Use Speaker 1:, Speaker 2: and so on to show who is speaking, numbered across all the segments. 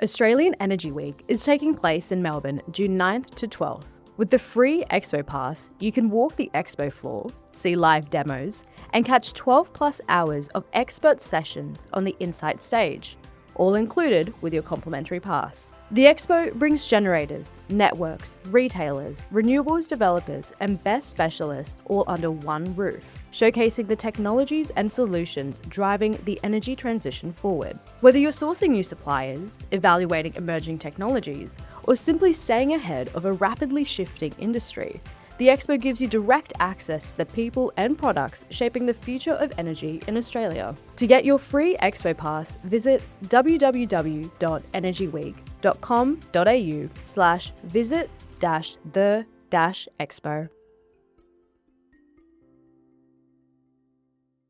Speaker 1: Australian Energy Week is taking place in Melbourne June 9th to 12th. With the free Expo Pass, you can walk the expo floor, see live demos, and catch 12 plus hours of expert sessions on the Insight stage, all included with your complimentary pass. The expo brings generators, networks, retailers, renewables developers, and BESS specialists all under one roof, showcasing the technologies and solutions driving the energy transition forward. Whether you're sourcing new suppliers, evaluating emerging technologies, or simply staying ahead of a rapidly shifting industry, the Expo gives you direct access to the people and products shaping the future of energy in Australia. To get your free Expo Pass, visit www.energywweek.com.au/visit-the-expo.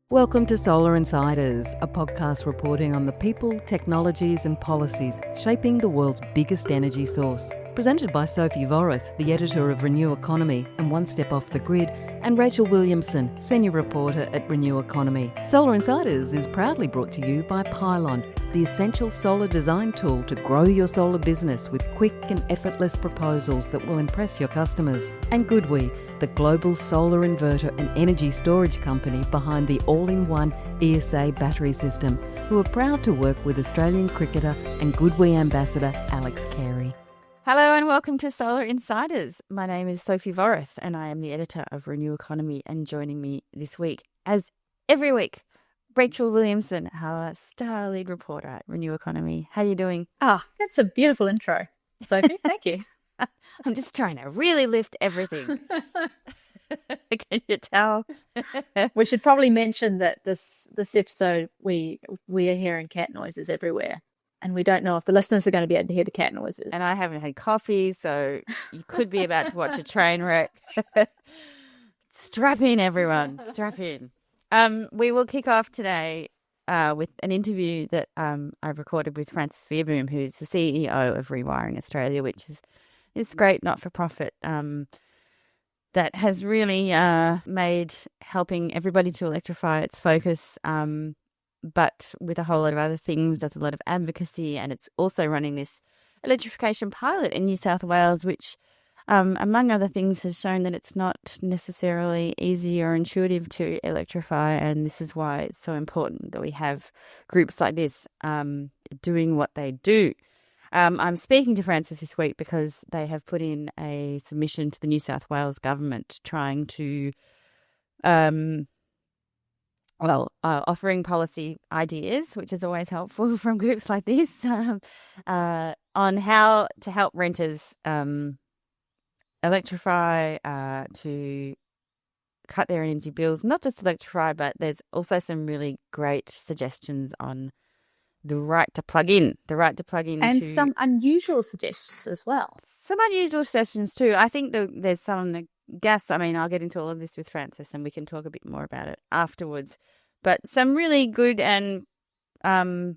Speaker 2: Welcome to Solar Insiders, a podcast reporting on the people, technologies and policies shaping the world's biggest energy source. Presented by Sophie Vorrath, the editor of Renew Economy and One Step Off the Grid, and Rachel Williamson, senior reporter at Renew Economy. Solar Insiders is proudly brought to you by Pylon, the essential solar design tool to grow your solar business with quick and effortless proposals that will impress your customers. And Goodwe, the global solar inverter and energy storage company behind the all-in-one ESA battery system, who are proud to work with Australian cricketer and Goodwe ambassador Alex Carey.
Speaker 3: Hello and welcome to Solar Insiders. My name is Sophie Vorrath and I am the editor of Renew Economy, and joining me this week, as every week, Rachel Williamson, our star lead reporter at Renew Economy. How are you doing?
Speaker 4: That's a beautiful intro, Sophie. Thank you.
Speaker 3: I'm just trying to really lift everything. Can you tell?
Speaker 4: We should probably mention that this episode we are hearing cat noises everywhere. And we don't know if the listeners are going to be able to hear the cat noises.
Speaker 3: And I haven't had coffee, so you could be about to watch a train wreck. Strap in, everyone. Strap in. We will kick off today with an interview that I've recorded with Frances Vierboom, who's the CEO of Rewiring Australia, which is this great not-for-profit that has really made helping everybody to electrify its focus, but with a whole lot of other things, does a lot of advocacy, and it's also running this electrification pilot in New South Wales, which, among other things, has shown that it's not necessarily easy or intuitive to electrify, and this is why it's so important that we have groups like this doing what they do. I'm speaking to Frances this week because they have put in a submission to the New South Wales government trying to offering policy ideas, which is always helpful from groups like this, on how to help renters electrify, to cut their energy bills. Not just electrify, but there's also some really great suggestions on the right to plug in.
Speaker 4: And some unusual suggestions as well.
Speaker 3: Some unusual suggestions too. I think there's some on the gas. I mean, I'll get into all of this with Frances and we can talk a bit more about it afterwards. But some really good and, lots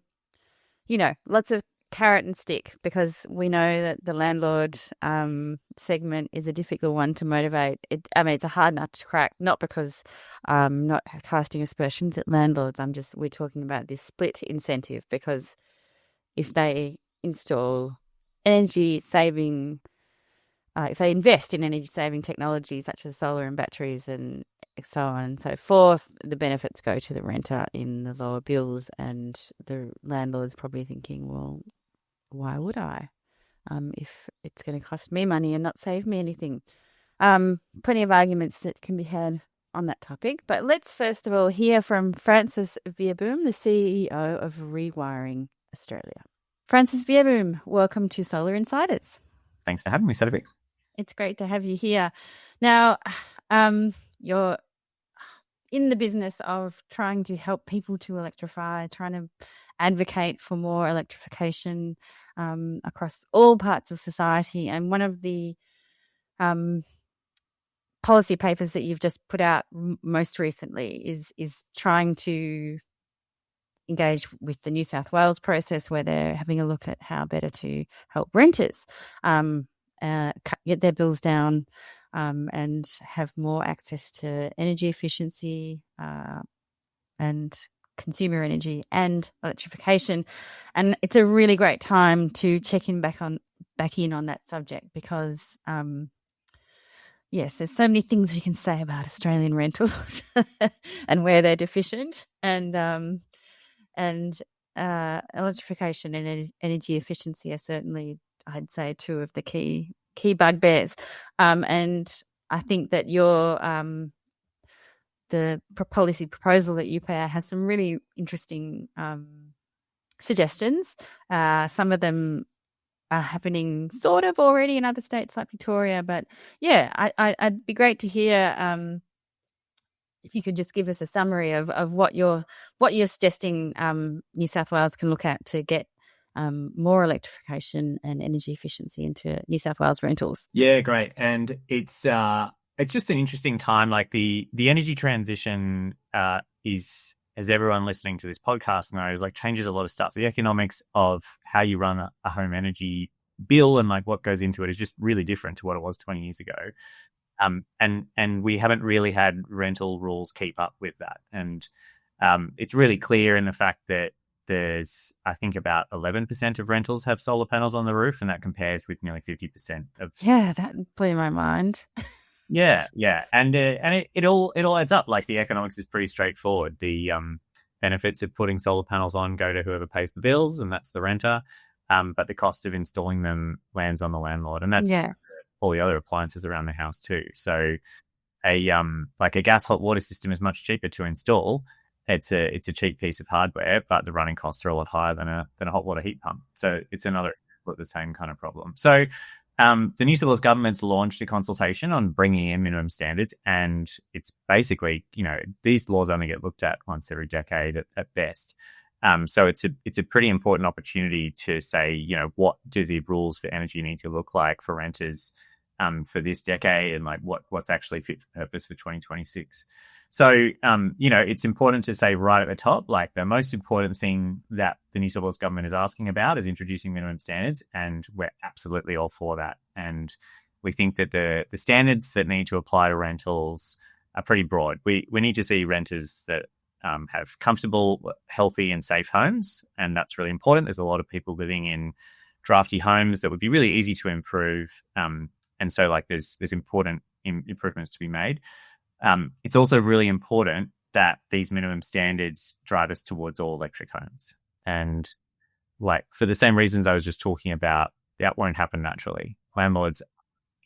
Speaker 3: of carrot and stick, because we know that the landlord segment is a difficult one to motivate. It's a hard nut to crack, not because I'm not casting aspersions at landlords. We're talking about this split incentive, because if they install energy saving, if they invest in energy saving technology such as solar and batteries and so on and so forth, the benefits go to the renter in the lower bills, and the landlord's probably thinking, well, why would I, if it's going to cost me money and not save me anything? Plenty of arguments that can be had on that topic. But let's first of all hear from Frances Vierboom, the CEO of Rewiring Australia. Frances Vierboom, welcome to Solar Insiders.
Speaker 5: Thanks for having me, Sophie.
Speaker 3: It's great to have you here. Now, you're in the business of trying to help people to electrify, trying to advocate for more electrification across all parts of society. And one of the policy papers that you've just put out most recently is trying to engage with the New South Wales process, where they're having a look at how better to help renters get their bills down, and have more access to energy efficiency and consumer energy and electrification. And it's a really great time to check in back in on that subject because yes, there's so many things we can say about Australian rentals and where they're deficient, and electrification and energy efficiency are certainly, I'd say, two of the key bugbears. And I think that the policy proposal that you put out has some really interesting suggestions. Some of them are happening sort of already in other states like Victoria, but yeah, I'd be great to hear if you could just give us a summary of what you're suggesting New South Wales can look at to get more electrification and energy efficiency into New South Wales rentals.
Speaker 5: Yeah, great. And it's just an interesting time. Like the energy transition is, as everyone listening to this podcast knows, like changes a lot of stuff. The economics of how you run a home energy bill and like what goes into it is just really different to what it was 20 years ago. And we haven't really had rental rules keep up with that. And it's really clear in the fact that there's, I think, about 11% of rentals have solar panels on the roof, and that compares with nearly 50% of.
Speaker 3: Yeah, that blew my mind.
Speaker 5: Yeah, and it all adds up. Like the economics is pretty straightforward. The benefits of putting solar panels on go to whoever pays the bills, and that's the renter. But the cost of installing them lands on the landlord, and that's all the other appliances around the house too. So a gas hot water system is much cheaper to install. It's a cheap piece of hardware, but the running costs are a lot higher than a hot water heat pump. So it's another the same kind of problem. So the New South Wales government's launched a consultation on bringing in minimum standards, and it's basically, these laws only get looked at once every decade at best. So it's a pretty important opportunity to say, what do the rules for energy need to look like for renters for this decade, and like what's actually fit for purpose for 2026. So, it's important to say right at the top, like the most important thing that the New South Wales government is asking about is introducing minimum standards, and we're absolutely all for that. And we think that the standards that need to apply to rentals are pretty broad. We need to see renters that have comfortable, healthy and safe homes, and that's really important. There's a lot of people living in drafty homes that would be really easy to improve. And so like there's important improvements to be made. It's also really important that these minimum standards drive us towards all electric homes. And like for the same reasons I was just talking about, that won't happen naturally. Landlords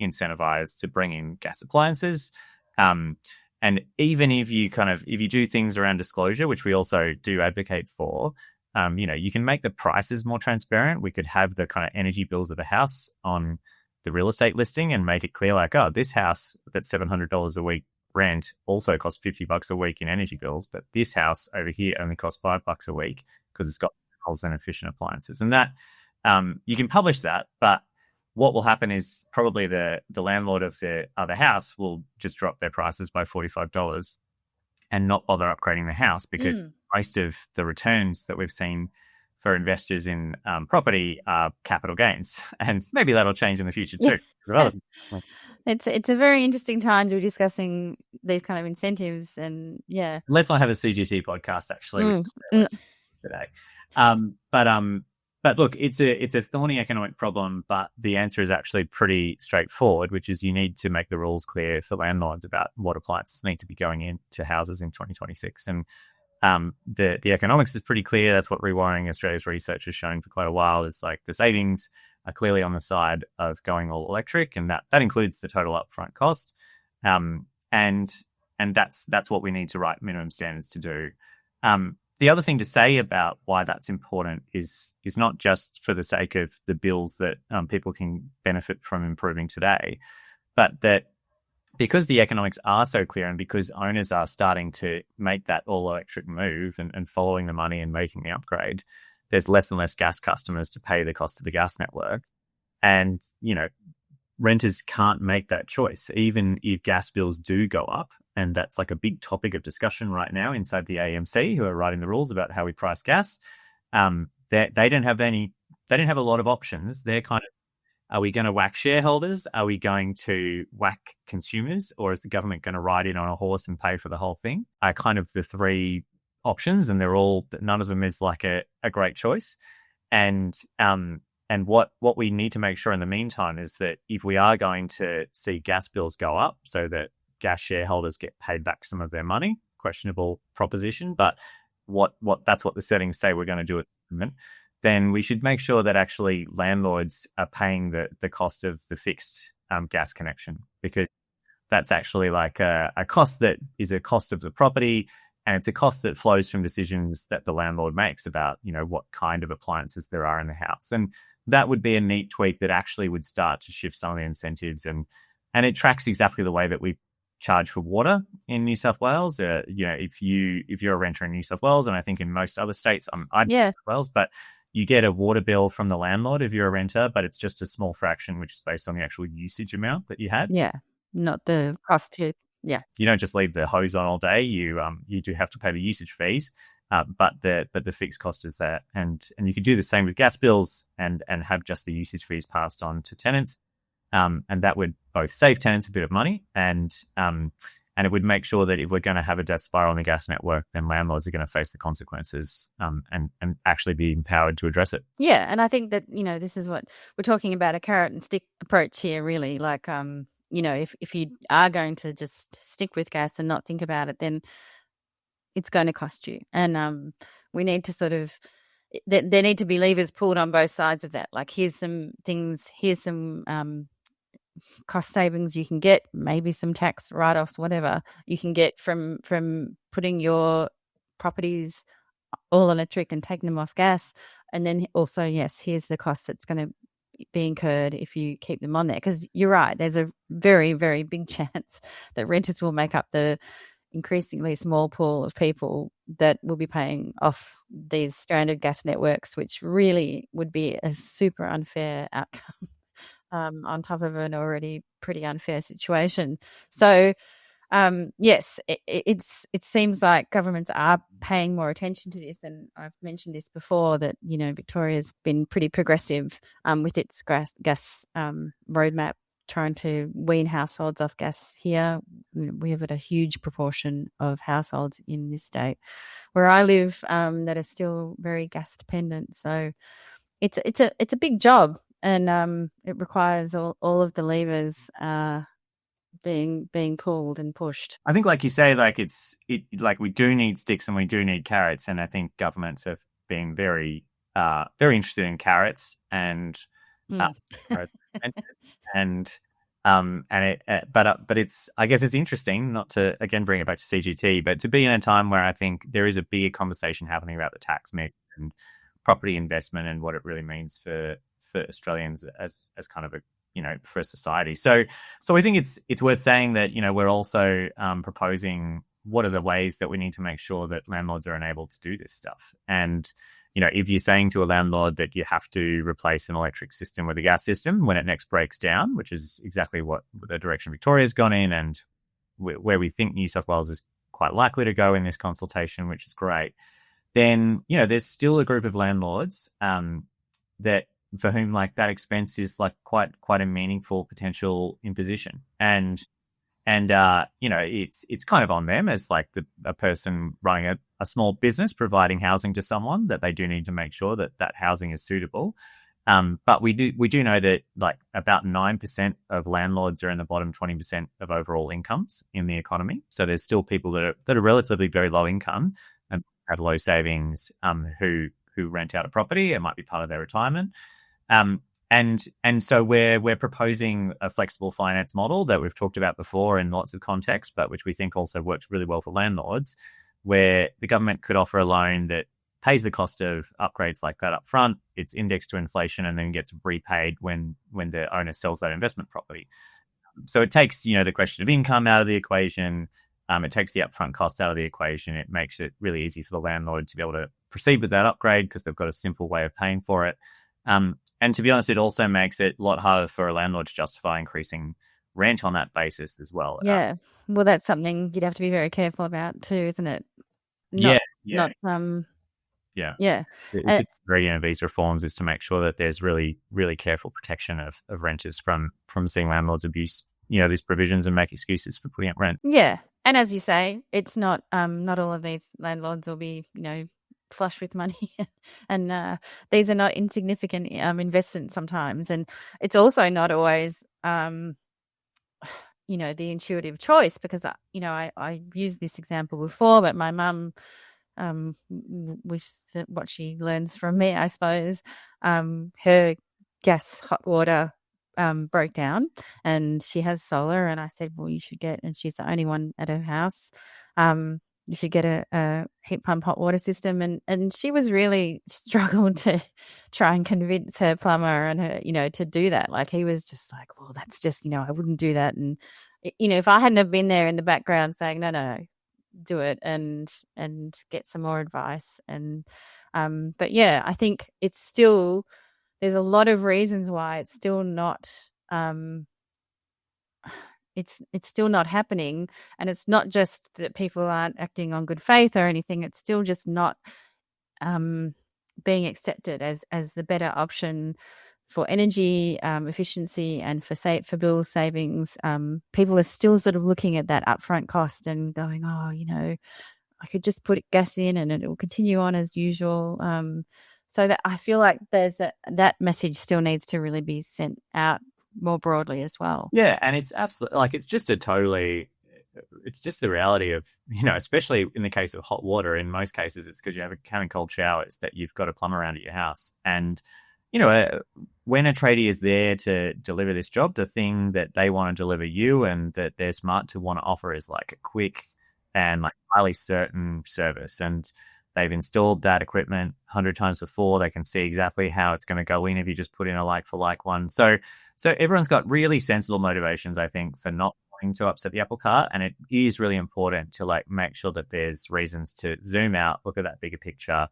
Speaker 5: incentivized to bring in gas appliances. And even if you do things around disclosure, which we also do advocate for, you can make the prices more transparent. We could have the kind of energy bills of a house on the real estate listing and make it clear, like, oh, this house that's $700 a week rent also costs $50 a week in energy bills, but this house over here only costs $5 a week because it's got panels and efficient appliances. And that you can publish that, but what will happen is probably the landlord of the other house will just drop their prices by $45 and not bother upgrading the house, because most of the returns that we've seen for investors in property are capital gains, and maybe that'll change in the future too.
Speaker 3: It's a very interesting time to be discussing these kind of incentives, and yeah.
Speaker 5: Let's not have a CGT podcast actually today. But look, it's a thorny economic problem, but the answer is actually pretty straightforward, which is you need to make the rules clear for landlords about what appliances need to be going into houses in 2026. And the economics is pretty clear. That's what Rewiring Australia's research has shown for quite a while, is like the savings are clearly on the side of going all electric, and that includes the total upfront cost. And that's what we need to write minimum standards to do. The other thing to say about why that's important is not just for the sake of the bills that people can benefit from improving today, but that because the economics are so clear, and because owners are starting to make that all-electric move and following the money and making the upgrade, there's less and less gas customers to pay the cost of the gas network. And, renters can't make that choice, even if gas bills do go up. And that's like a big topic of discussion right now inside the AMC, who are writing the rules about how we price gas. They don't have a lot of options. They're kind of, are we going to whack shareholders? Are we going to whack consumers? Or is the government going to ride in on a horse and pay for the whole thing? Are kind of the three options, and none of them is like a great choice. And what we need to make sure in the meantime is that if we are going to see gas bills go up, so that gas shareholders get paid back some of their money, questionable proposition, but that's what the settings say we're going to do at the moment, then we should make sure that actually landlords are paying the cost of the fixed gas connection, because that's actually like a cost that is a cost of the property, and it's a cost that flows from decisions that the landlord makes about, what kind of appliances there are in the house. And that would be a neat tweak that actually would start to shift some of the incentives, and it tracks exactly the way that we charge for water in New South Wales. If you're a renter in New South Wales, and I think in most other states, I'm New South Wales, but you get a water bill from the landlord if you're a renter, but it's just a small fraction, which is based on the actual usage amount that you had.
Speaker 3: Yeah, not the cost to. Yeah,
Speaker 5: you don't just leave the hose on all day. You do have to pay the usage fees, but the fixed cost is there, and you could do the same with gas bills and have just the usage fees passed on to tenants, and that would both save tenants a bit of money, and it would make sure that if we're going to have a death spiral on the gas network, then landlords are going to face the consequences, and actually be empowered to address it.
Speaker 3: Yeah, and I think that this is what we're talking about, a carrot and stick approach here, really. Like if you are going to just stick with gas and not think about it, then it's going to cost you. And we need to sort of, there need to be levers pulled on both sides of that. Like, here's some things, here's some cost savings you can get, maybe some tax write-offs, whatever you can get from putting your properties all electric and taking them off gas. And then also, yes, here's the cost that's going to be incurred if you keep them on there, because you're right, there's a very, very big chance that renters will make up the increasingly small pool of people that will be paying off these stranded gas networks, which really would be a super unfair outcome on top of an already pretty unfair situation. So yes, it seems like governments are paying more attention to this, and I've mentioned this before that Victoria's been pretty progressive with its gas roadmap, trying to wean households off gas here. We have a huge proportion of households in this state where I live that are still very gas dependent. So it's a big job, and it requires all of the levers being pulled and pushed.
Speaker 5: I think, like you say, like we do need sticks and we do need carrots, and I think governments have been very very interested in carrots, and carrots are expensive, but it's, I guess it's interesting, not to again bring it back to CGT, but to be in a time where I think there is a bigger conversation happening about the tax mix and property investment and what it really means for Australians as kind of a for society. So I think it's worth saying that we're also proposing what are the ways that we need to make sure that landlords are enabled to do this stuff. And if you're saying to a landlord that you have to replace an electric system with a gas system when it next breaks down, which is exactly what the direction Victoria's gone in, and where we think New South Wales is quite likely to go in this consultation, which is great, then there's still a group of landlords that for whom like that expense is like quite a meaningful potential imposition, and it's kind of on them as like a person running a small business providing housing to someone, that they do need to make sure that housing is suitable. But we do know that like about 9% of landlords are in the bottom 20% of overall incomes in the economy. So there's still people that are relatively very low income and have low savings who rent out a property. It might be part of their retirement. And so we're proposing a flexible finance model that we've talked about before in lots of contexts, but which we think also works really well for landlords, where the government could offer a loan that pays the cost of upgrades like that up front. It's indexed to inflation and then gets repaid when the owner sells that investment property. So it takes, the question of income out of the equation. It takes the upfront cost out of the equation. It makes it really easy for the landlord to be able to proceed with that upgrade because they've got a simple way of paying for it. And to be honest, it also makes it a lot harder for a landlord to justify increasing rent on that basis as well.
Speaker 3: Yeah. Well, that's something you'd have to be very careful about too, isn't it?
Speaker 5: Yeah.
Speaker 3: Yeah.
Speaker 5: It's a ingredient of these reforms is to make sure that there's really, really careful protection of renters from seeing landlords abuse, these provisions and make excuses for putting up rent.
Speaker 3: Yeah. And as you say, it's not all of these landlords will be, flush with money, and these are not insignificant investments sometimes. And it's also not always the intuitive choice, because I used this example before, but my mum, with what she learns from me, I suppose, her gas hot water broke down, and she has solar, and I said, well, you should get, and she's the only one at her house, you should get a heat pump hot water system, and she was really struggled to try and convince her plumber and her, to do that. Like, he was just like, well, that's just, I wouldn't do that. And if I hadn't have been there in the background saying, no, do it, and get some more advice. And but yeah, I think it's still, there's a lot of reasons why it's still not it's still not happening. And it's not just that people aren't acting on good faith or anything, it's still just not being accepted as the better option for energy efficiency and for bill savings. People are still sort of looking at that upfront cost and going, oh, I could just put gas in and it will continue on as usual. So that I feel like there's that message still needs to really be sent out more broadly as well.
Speaker 5: Yeah, and it's absolutely, like, it's just the reality of, especially in the case of hot water, in most cases it's because you're having cold showers that you've got a plumber around at your house. And when a tradie is there to deliver this job, the thing that they want to deliver you and that they're smart to want to offer is like a quick and like highly certain service. And they've installed that equipment 100 times before. They can see exactly how it's going to go in if you just put in a like for like one. So everyone's got really sensible motivations, I think, for not wanting to upset the apple cart. And it is really important to like make sure that there's reasons to zoom out, look at that bigger picture,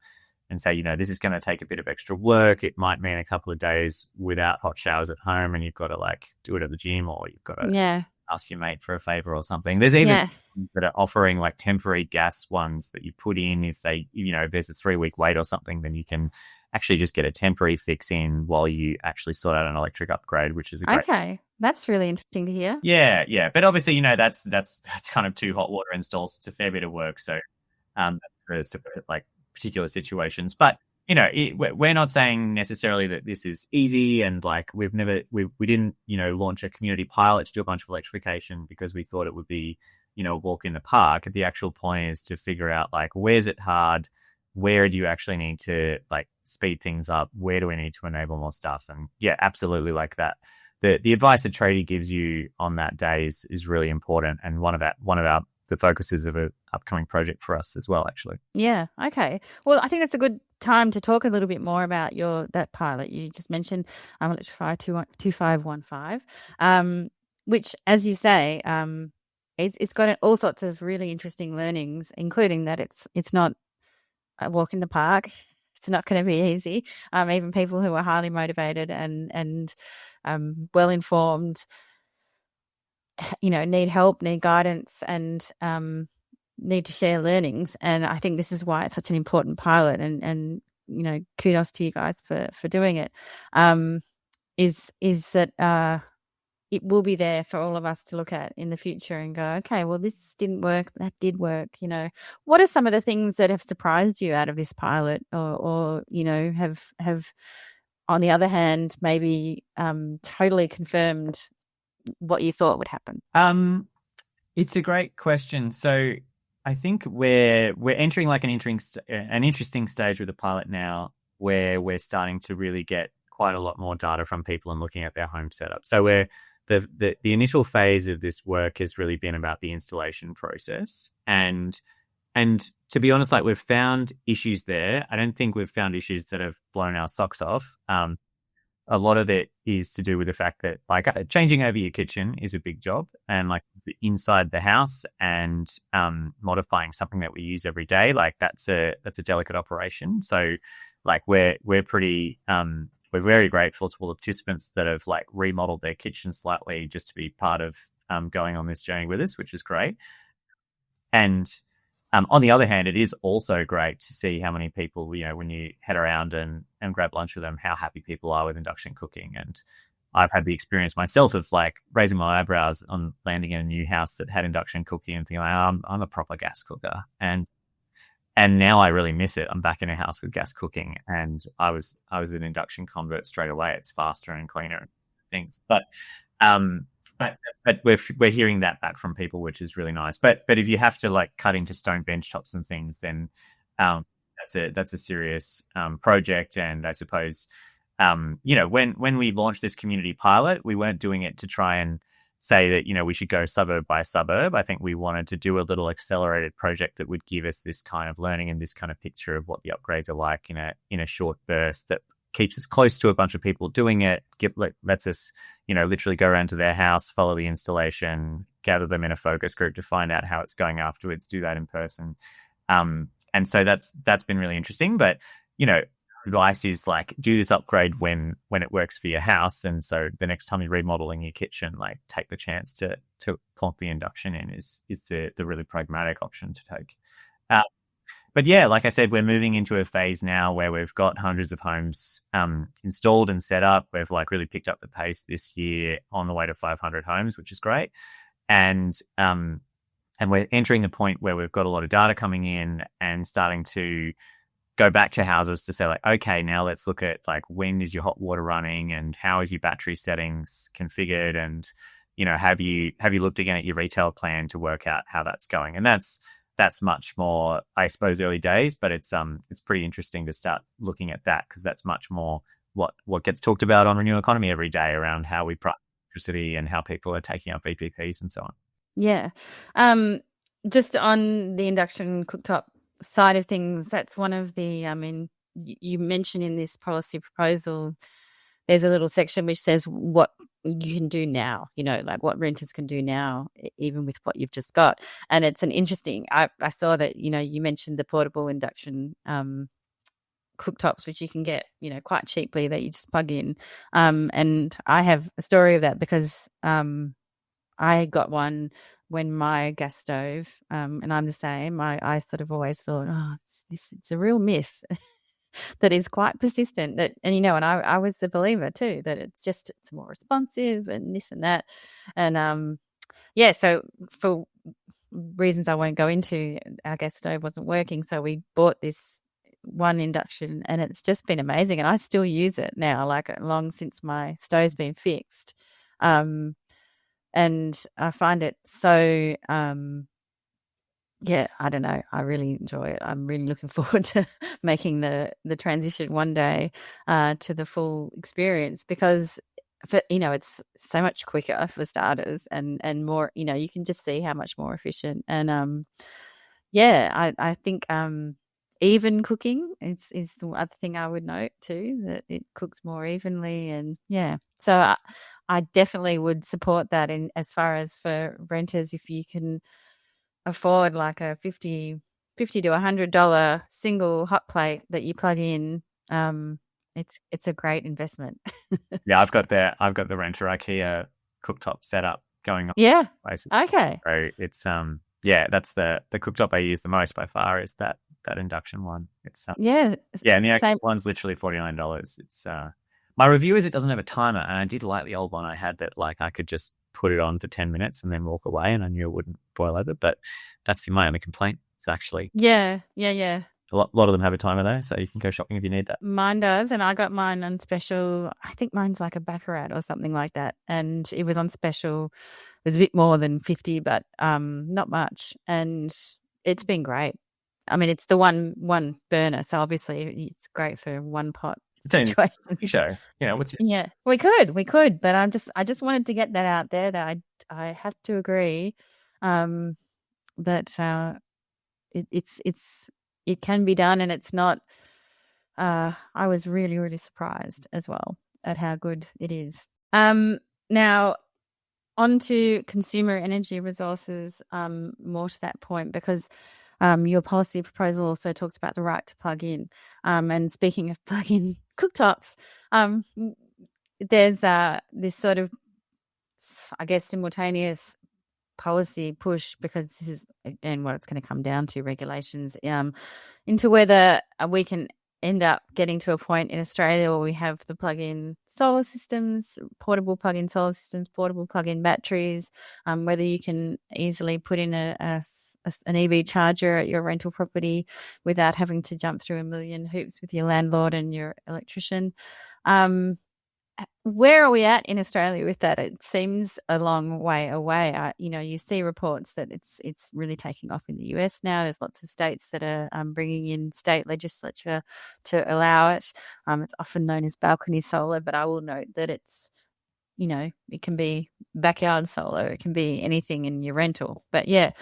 Speaker 5: and say, this is going to take a bit of extra work. It might mean a couple of days without hot showers at home, and you've got to like do it at the gym, or you've got to ask your mate for a favor or something. There's even that are offering like temporary gas ones that you put in if they, if there's a 3-week wait or something, then you can actually just get a temporary fix in while you actually sort out an electric upgrade, which is a great.
Speaker 3: Okay, that's really interesting to hear.
Speaker 5: Yeah, but obviously, that's kind of 2 hot water installs. It's a fair bit of work, so that's for like particular situations. But we're not saying necessarily that this is easy, and like we didn't launch a community pilot to do a bunch of electrification because we thought it would be a walk in the park. The actual point is to figure out like, where's it hard, where do you actually need to like speed things up, where do we need to enable more stuff. And yeah, absolutely, like that the advice that tradie gives you on that day is really important, and one of the focuses of an upcoming project for us as well, actually.
Speaker 3: Yeah. Okay. Well, I think that's a good time to talk a little bit more about that pilot you just mentioned, Electrify 2515, which, as you say, it's got all sorts of really interesting learnings, including that it's not a walk in the park. It's not going to be easy. Even people who are highly motivated and well informed, need help, need guidance, and need to share learnings. And I think this is why it's such an important pilot, and kudos to you guys for doing it. Is that it will be there for all of us to look at in the future and go, okay, well, this didn't work, that did work. What are some of the things that have surprised you out of this pilot, or have on the other hand maybe totally confirmed what you thought would happen?
Speaker 5: It's a great question. So I think we're entering like an interesting stage with the pilot now, where we're starting to really get quite a lot more data from people and looking at their home setup. So the initial phase of this work has really been about the installation process, and to be honest, like, we've found issues there. I don't think we've found issues that have blown our socks off. A lot of it is to do with the fact that like changing over your kitchen is a big job, and like inside the house and modifying something that we use every day, like that's a delicate operation. So like we're very grateful to all the participants that have like remodeled their kitchen slightly just to be part of going on this journey with us, which is great. And on the other hand, it is also great to see how many people, when you head around and grab lunch with them, how happy people are with induction cooking. I've had the experience myself of like raising my eyebrows on landing in a new house that had induction cooking and thinking, like, I'm a proper gas cooker. And now I really miss it. I'm back in a house with gas cooking, and I was an induction convert straight away. It's faster and cleaner and things. Um, but we're hearing that back from people, which is really nice. But if you have to like cut into stone bench tops and things, then that's a serious project. And I suppose when we launched this community pilot, we weren't doing it to try and say that we should go suburb by suburb. I think we wanted to do a little accelerated project that would give us this kind of learning and this kind of picture of what the upgrades are like in a short burst that keeps us close to a bunch of people doing it, lets us literally go around to their house, follow the installation, gather them in a focus group to find out how it's going afterwards, do that in person. And so that's been really interesting. But advice is like do this upgrade when it works for your house, and so the next time you're remodeling your kitchen, like take the chance to plonk the induction in is the really pragmatic option to take. But yeah, like I said, we're moving into a phase now where we've got hundreds of homes installed and set up. We've like really picked up the pace this year on the way to 500 homes, which is great. And we're entering the point where we've got a lot of data coming in and starting to go back to houses to say like, okay, now let's look at like when is your hot water running and how is your battery settings configured, and have you looked again at your retail plan to work out how that's going. And that's much more, I suppose, early days, but it's pretty interesting to start looking at that, because that's much more what gets talked about on Renew Economy every day around how we price electricity and how people are taking up VPPs and so on.
Speaker 3: Yeah. Just on the induction cooktop side of things, that's one of the, you mentioned in this policy proposal, there's a little section which says what you can do now, like what renters can do now, even with what you've just got. And it's an interesting, I saw that, you mentioned the portable induction cooktops, which you can get, quite cheaply, that you just plug in. And I have a story of that because I got one when my gas stove, and I'm the same, I sort of always thought, it's a real myth that is quite persistent. And I was a believer too, that it's more responsive and this and that. And so for reasons I won't go into, our gas stove wasn't working, so we bought this one induction, and it's just been amazing. And I still use it now, like long since my stove's been fixed. And I find it so, I don't know. I really enjoy it. I'm really looking forward to making the transition one day to the full experience, because it's so much quicker for starters, and more, you can just see how much more efficient. And I think even cooking is the other thing I would note too, that it cooks more evenly. And so I definitely would support that. In as far as for renters, if you can afford like a $50 to $100 single hot plate that you plug in, it's a great investment.
Speaker 5: Yeah, I've got the Renter IKEA cooktop setup going on.
Speaker 3: Yeah.
Speaker 5: Places.
Speaker 3: Okay.
Speaker 5: So it's that's the cooktop I use the most by far, is that induction one. It's and the IKEA one's literally $49. It's my review is it doesn't have a timer, and I did like the old one I had that like I could just put it on for 10 minutes and then walk away, and I knew it wouldn't boil over. But that's my only complaint. It's actually
Speaker 3: yeah.
Speaker 5: A lot of them have a timer though, so you can go shopping if you need that.
Speaker 3: Mine does, and I got mine on special. I think mine's like a Baccarat or something like that, and it was on special. It was a bit more than 50, but not much, and it's been great. I mean, it's the one burner, so obviously it's great for one pot situation.
Speaker 5: Show, what's your...
Speaker 3: Yeah, we could, but I just wanted to get that out there, that I have to agree that it can be done, and it's not. I was really, really surprised as well at how good it is. Now, on to consumer energy resources, more to that point, because your policy proposal also talks about the right to plug in. And speaking of plug-in cooktops, there's this sort of, I guess, simultaneous policy push, because this is, and what it's going to come down to, regulations into whether we can end up getting to a point in Australia where we have the plug-in solar systems, portable plug-in solar systems, portable plug-in batteries, whether you can easily put in an EV charger at your rental property without having to jump through a million hoops with your landlord and your electrician. Where are we at in Australia with that? It seems a long way away. You see reports that it's really taking off in the US now. There's lots of states that are bringing in state legislature to allow it. It's often known as balcony solar, but I will note that it's, it can be backyard solar. It can be anything in your rental. But yeah,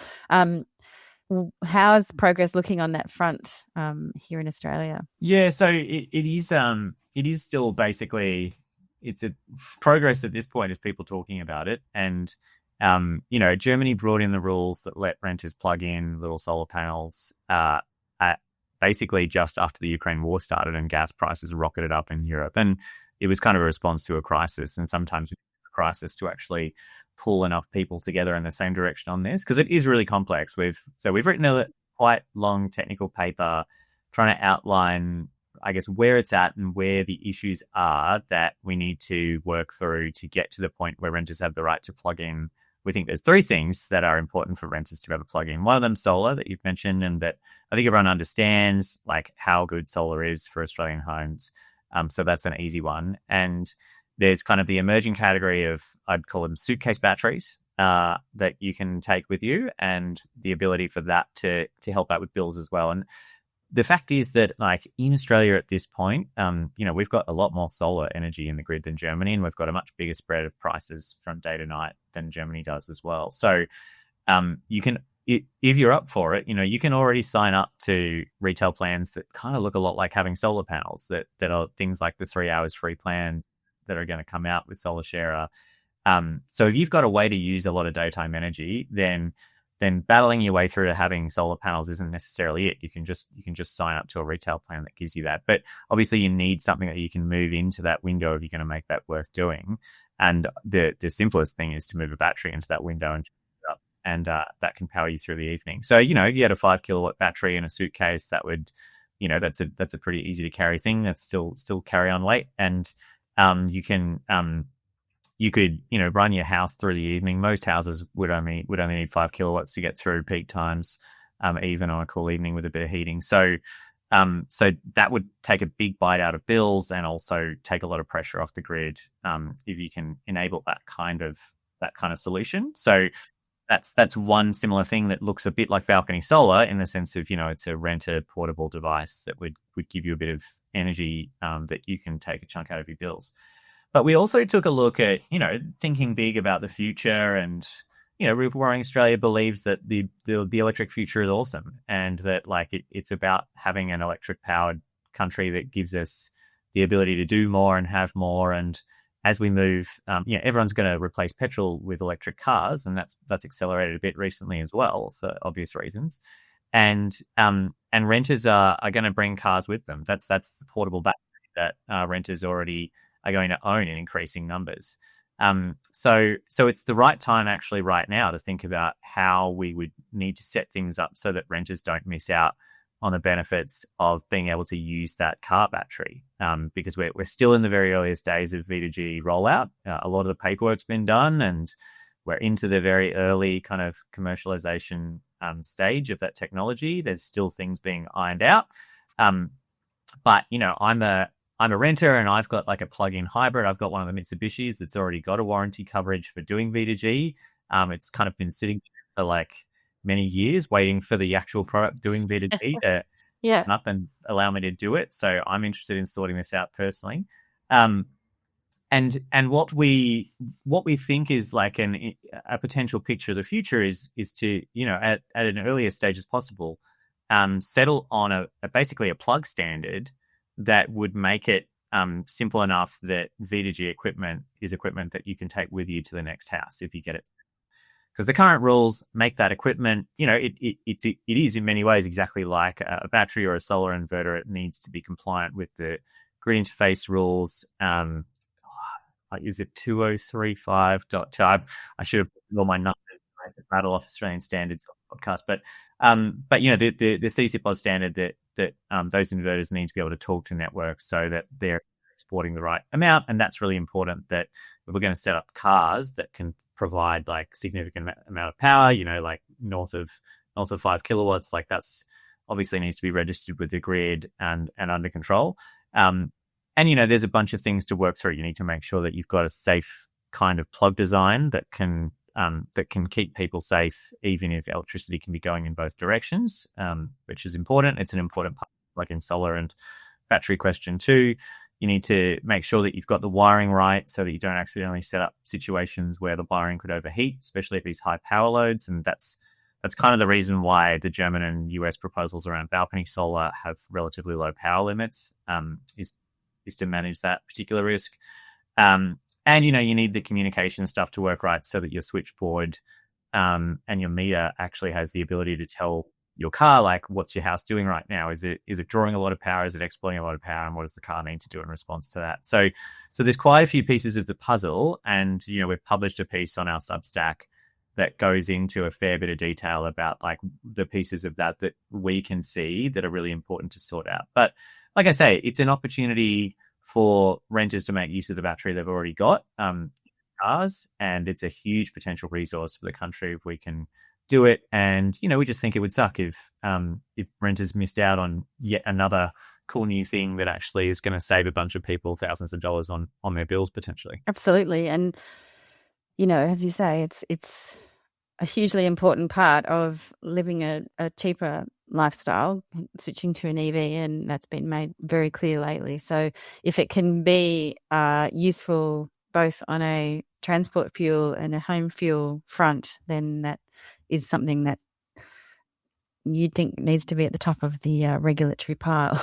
Speaker 3: how's progress looking on that front here in Australia?
Speaker 5: Yeah, so it is still basically, it's a progress at this point is people talking about it. And, Germany brought in the rules that let renters plug in little solar panels at basically just after the Ukraine war started and gas prices rocketed up in Europe. And it was kind of a response to a crisis, and sometimes a crisis to actually pull enough people together in the same direction on this, because it is really complex. We've written a quite long technical paper trying to outline, I guess, where it's at and where the issues are that we need to work through to get to the point where renters have the right to plug in. We think there's three things that are important for renters to be able to plug in. One of them, solar, that you've mentioned, and that I think everyone understands, like how good solar is for Australian homes. So that's an easy one. And there's kind of the emerging category of, I'd call them suitcase batteries, that you can take with you, and the ability for that to help out with bills as well. And the fact is that, like, in Australia at this point, we've got a lot more solar energy in the grid than Germany, and we've got a much bigger spread of prices from day to night than Germany does as well. So you can, if you're up for it, you can already sign up to retail plans that kind of look a lot like having solar panels, that are things like the 3 hours free plan that are going to come out with Solar Sharer. So if you've got a way to use a lot of daytime energy, then battling your way through to having solar panels isn't necessarily it. You can just sign up to a retail plan that gives you that. But obviously you need something that you can move into that window if you're going to make that worth doing. And the simplest thing is to move a battery into that window and charge it up, and that can power you through the evening. So, if you had a 5 kilowatt battery in a suitcase, that would, that's a pretty easy to carry thing that's still carry on weight. And you could, run your house through the evening. Most houses would only need 5 kilowatts to get through peak times, even on a cool evening with a bit of heating. So that would take a big bite out of bills and also take a lot of pressure off the grid, if you can enable that kind of solution. So that's one similar thing that looks a bit like balcony solar, in the sense of, it's a renter portable device that would give you a bit of energy, that you can take a chunk out of your bills. But we also took a look at, thinking big about the future, and, Rewiring Australia believes that the electric future is awesome, and that, like, it's about having an electric powered country that gives us the ability to do more and have more. And as we move, everyone's going to replace petrol with electric cars, and that's accelerated a bit recently as well for obvious reasons. And renters are going to bring cars with them. That's the portable battery that renters already are going to own in increasing numbers. So it's the right time, actually, right now, to think about how we would need to set things up so that renters don't miss out on the benefits of being able to use that car battery, because we're still in the very earliest days of V2G rollout. A lot of the paperwork's been done, and we're into the very early kind of commercialization stage of that technology. There's still things being ironed out, but I'm a renter, and I've got like a plug-in hybrid. I've got one of the Mitsubishis that's already got a warranty coverage for doing V2G. It's kind of been sitting for like many years waiting for the actual product doing V2G to
Speaker 3: Yeah.
Speaker 5: up and allow me to do it. So I'm interested in sorting this out personally. And what we think is like a potential picture of the future is to, at an earlier stage as possible, settle on basically a plug standard that would make it simple enough that V2G equipment is equipment that you can take with you to the next house if you get it. Because the current rules make that equipment, it is in many ways exactly like a battery or a solar inverter. It needs to be compliant with the grid interface rules. Is it 2035.2? I should have put all my numbers to rattle off Australian standards on the podcast. But the CCPOS standard that that those inverters need to be able to talk to networks so that they're exporting the right amount. And that's really important, that if we're going to set up cars that can provide like significant amount of power, like north of 5 kilowatts, like that's obviously needs to be registered with the grid and under control. And there's a bunch of things to work through. You need to make sure that you've got a safe kind of plug design that can keep people safe, even if electricity can be going in both directions, which is important. It's an important part, like in solar and battery question too. You need to make sure that you've got the wiring right so that you don't accidentally set up situations where the wiring could overheat, especially at these high power loads. And that's kind of the reason why the German and US proposals around balcony solar have relatively low power limits, is to manage that particular risk. And, you need the communication stuff to work right so that your switchboard and your meter actually has the ability to tell your car, like, what's your house doing right now? Is it drawing a lot of power? Is it exporting a lot of power? And what does the car need to do in response to that? So there's quite a few pieces of the puzzle. And, we've published a piece on our Substack that goes into a fair bit of detail about like the pieces of that we can see that are really important to sort out. But like I say, it's an opportunity for renters to make use of the battery they've already got, cars, and it's a huge potential resource for the country if we can do it. And we just think it would suck if renters missed out on yet another cool new thing that actually is going to save a bunch of people thousands of dollars on their bills potentially.
Speaker 3: Absolutely. And as you say, it's a hugely important part of living a cheaper lifestyle, switching to an EV, and that's been made very clear lately. So if it can be useful both on a transport fuel and a home fuel front, then that is something that you'd think needs to be at the top of the regulatory pile.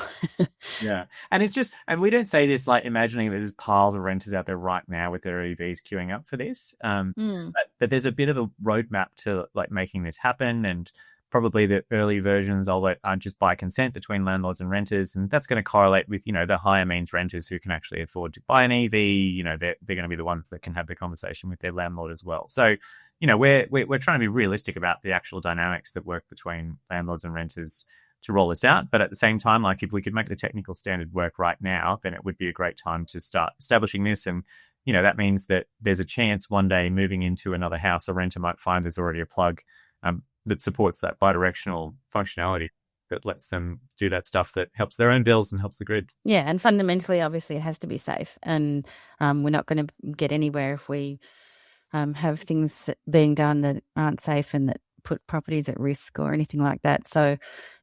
Speaker 5: Yeah. And it's just, and we don't say this like imagining there's piles of renters out there right now with their EVs queuing up for this. But there's a bit of a roadmap to like making this happen, and probably the early versions are just by consent between landlords and renters. And that's going to correlate with, the higher means renters who can actually afford to buy an EV. They're going to be the ones that can have the conversation with their landlord as well. So, we're trying to be realistic about the actual dynamics that work between landlords and renters to roll this out. But at the same time, like if we could make the technical standard work right now, then it would be a great time to start establishing this. And, that means that there's a chance one day moving into another house, a renter might find there's already a plug that supports that bidirectional functionality that lets them do that stuff that helps their own bills and helps the grid.
Speaker 3: Yeah, and fundamentally, obviously, it has to be safe. And we're not going to get anywhere if we have things being done that aren't safe and that put properties at risk or anything like that. So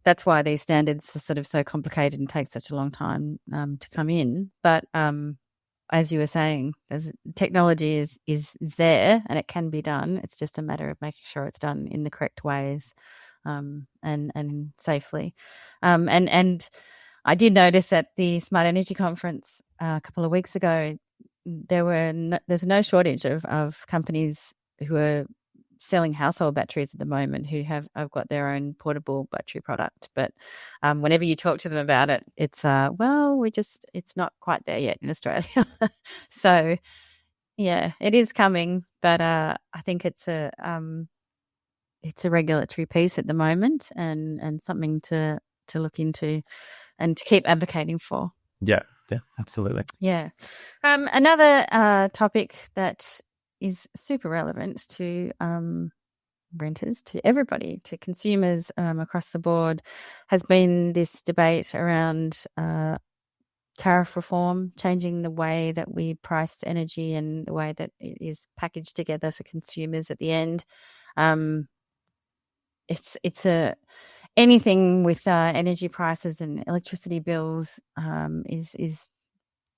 Speaker 3: that's why these standards are sort of so complicated and take such a long time to come in. But as you were saying, technology is there and it can be done. It's just a matter of making sure it's done in the correct ways and safely. And I did notice at the Smart Energy Conference a couple of weeks ago, there's no shortage of companies who are selling household batteries at the moment who have got their own portable battery product. But whenever you talk to them about it, it's it's not quite there yet in Australia. So yeah, it is coming, but I think it's a regulatory piece at the moment and something to look into and to keep advocating for.
Speaker 5: Yeah, absolutely.
Speaker 3: Yeah. Another topic that is super relevant to renters, to everybody, to consumers across the board, has been this debate around tariff reform, changing the way that we price energy and the way that it is packaged together for consumers at the end. Anything with energy prices and electricity bills is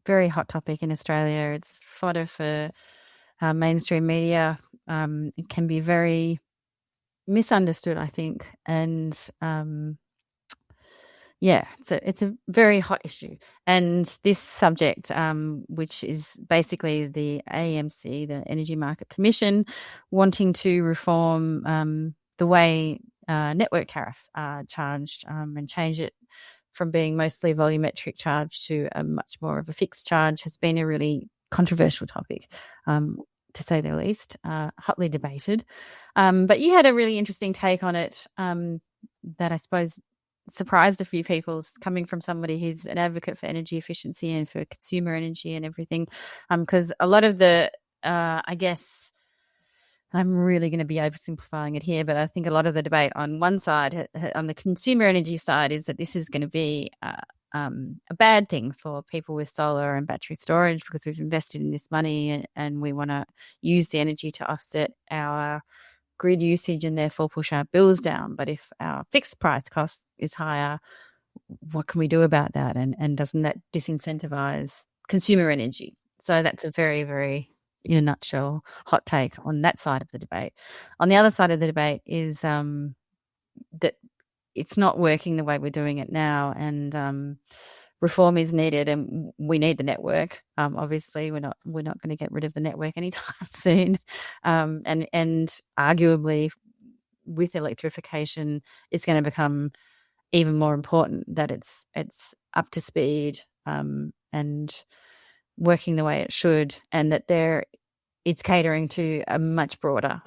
Speaker 3: very hot topic in Australia. It's fodder for mainstream media. It can be very misunderstood, I think, and it's a very hot issue. And this subject, which is basically the AEMC, the Energy Market Commission, wanting to reform the way network tariffs are charged and change it from being mostly volumetric charge to a much more of a fixed charge, has been a really controversial topic, to say the least, hotly debated. But you had a really interesting take on it that I suppose surprised a few people coming from somebody who's an advocate for energy efficiency and for consumer energy and everything. Because a lot of the, I guess, I'm really going to be oversimplifying it here, but I think a lot of the debate on one side, on the consumer energy side, is that this is going to be a bad thing for people with solar and battery storage because we've invested in this money and we want to use the energy to offset our grid usage and therefore push our bills down. But if our fixed price cost is higher, what can we do about that? And doesn't that disincentivize consumer energy? So that's a very, very, in a nutshell, hot take on that side of the debate. On the other side of the debate is that it's not working the way we're doing it now, and reform is needed, and we need the network. Obviously, we're not going to get rid of the network anytime soon, and arguably, with electrification, it's going to become even more important that it's up to speed and working the way it should, and that it's catering to a much broader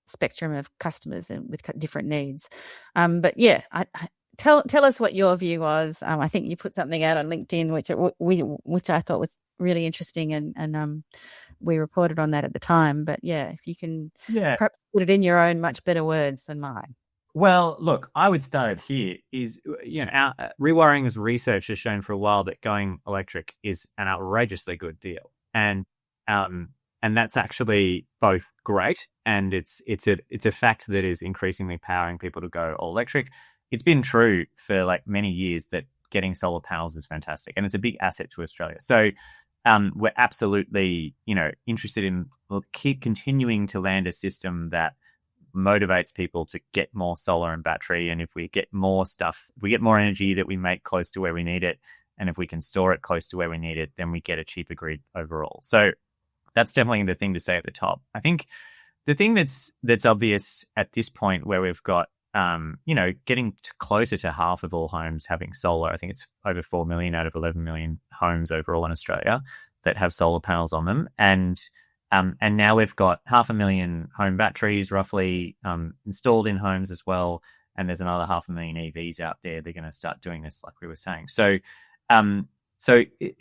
Speaker 3: spectrum of customers and with different needs. But yeah, tell us what your view was. I think you put something out on LinkedIn, which I thought was really interesting, and we reported on that at the time. But yeah, if you can perhaps put it in your own much better words than mine.
Speaker 5: Well, look, I would start here is, our Rewiring's research has shown for a while that going electric is an outrageously good deal. And that's actually both great, and it's a fact that is increasingly powering people to go all electric. It's been true for like many years that getting solar panels is fantastic, and it's a big asset to Australia. So we're absolutely, interested in keep continuing to land a system that motivates people to get more solar and battery. And if we get more stuff, if we get more energy that we make close to where we need it, and if we can store it close to where we need it, then we get a cheaper grid overall. So that's definitely the thing to say at the top. I think the thing that's obvious at this point, where we've got getting closer to half of all homes having solar. I think it's over 4 million out of 11 million homes overall in Australia that have solar panels on them. And now we've got 500,000 home batteries roughly installed in homes as well. And there's another 500,000 EVs out there. They're going to start doing this, like we were saying. So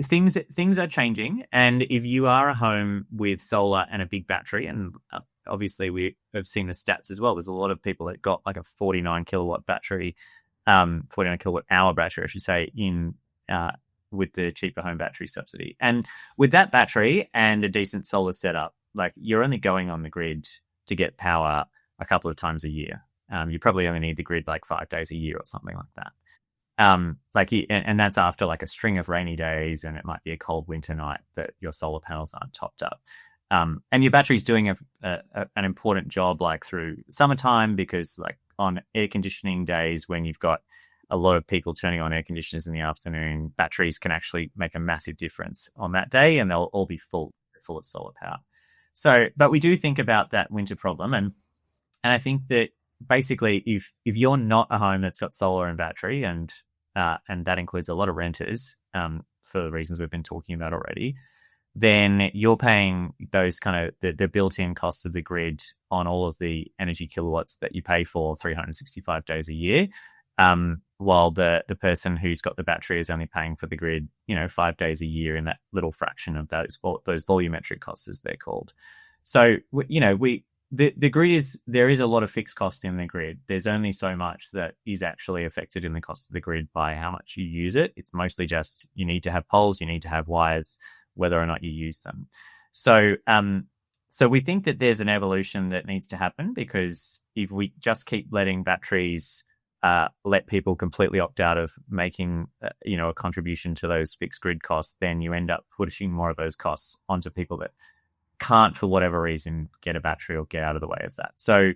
Speaker 5: things are changing. And if you are a home with solar and a big battery, and obviously we have seen the stats as well, there's a lot of people that got like a 49 kilowatt battery, 49 kilowatt hour battery, I should say, in with the cheaper home battery subsidy. And with that battery and a decent solar setup, like you're only going on the grid to get power a couple of times a year. You probably only need the grid like 5 days a year or something like that. And that's after like a string of rainy days, and it might be a cold winter night that your solar panels aren't topped up. And your battery's doing an important job like through summertime, because like on air conditioning days when you've got a lot of people turning on air conditioners in the afternoon, batteries can actually make a massive difference on that day, and they'll all be full of solar power. So, but we do think about that winter problem, and I think that basically if you're not a home that's got solar and battery, and that includes a lot of renters for the reasons we've been talking about already, then you're paying those kind of the built-in costs of the grid on all of the energy kilowatts that you pay for 365 days a year, while the person who's got the battery is only paying for the grid, 5 days a year in that little fraction of those volumetric costs, as they're called. So, the grid there is a lot of fixed cost in the grid. There's only so much that is actually affected in the cost of the grid by how much you use it. It's mostly just you need to have poles, you need to have wires, whether or not you use them. So we think that there's an evolution that needs to happen, because if we just keep letting batteries let people completely opt out of making a contribution to those fixed grid costs, then you end up pushing more of those costs onto people that can't, for whatever reason, get a battery or get out of the way of that. So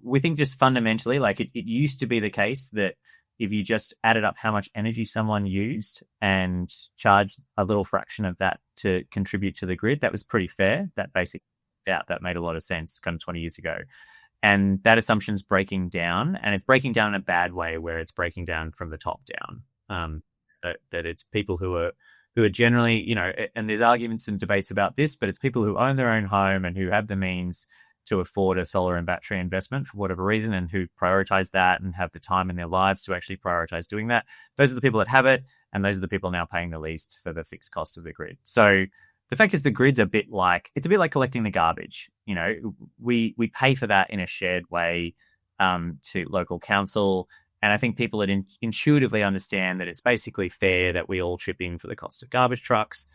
Speaker 5: we think just fundamentally, like it used to be the case that if you just added up how much energy someone used and charged a little fraction of that to contribute to the grid, that was pretty fair. That basic doubt, that made a lot of sense kind of 20 years ago. And that assumption's breaking down, and it's breaking down in a bad way, where it's breaking down from the top down. That it's people who are generally, and there's arguments and debates about this, but it's people who own their own home and who have the means to afford a solar and battery investment for whatever reason, and who prioritize that and have the time in their lives to actually prioritize doing that. Those are the people that have it, and those are the people now paying the least for the fixed cost of the grid. So the fact is the grid's a bit like collecting the garbage. We pay for that in a shared way to local council. And I think people that intuitively understand that it's basically fair that we all chip in for the cost of garbage trucks.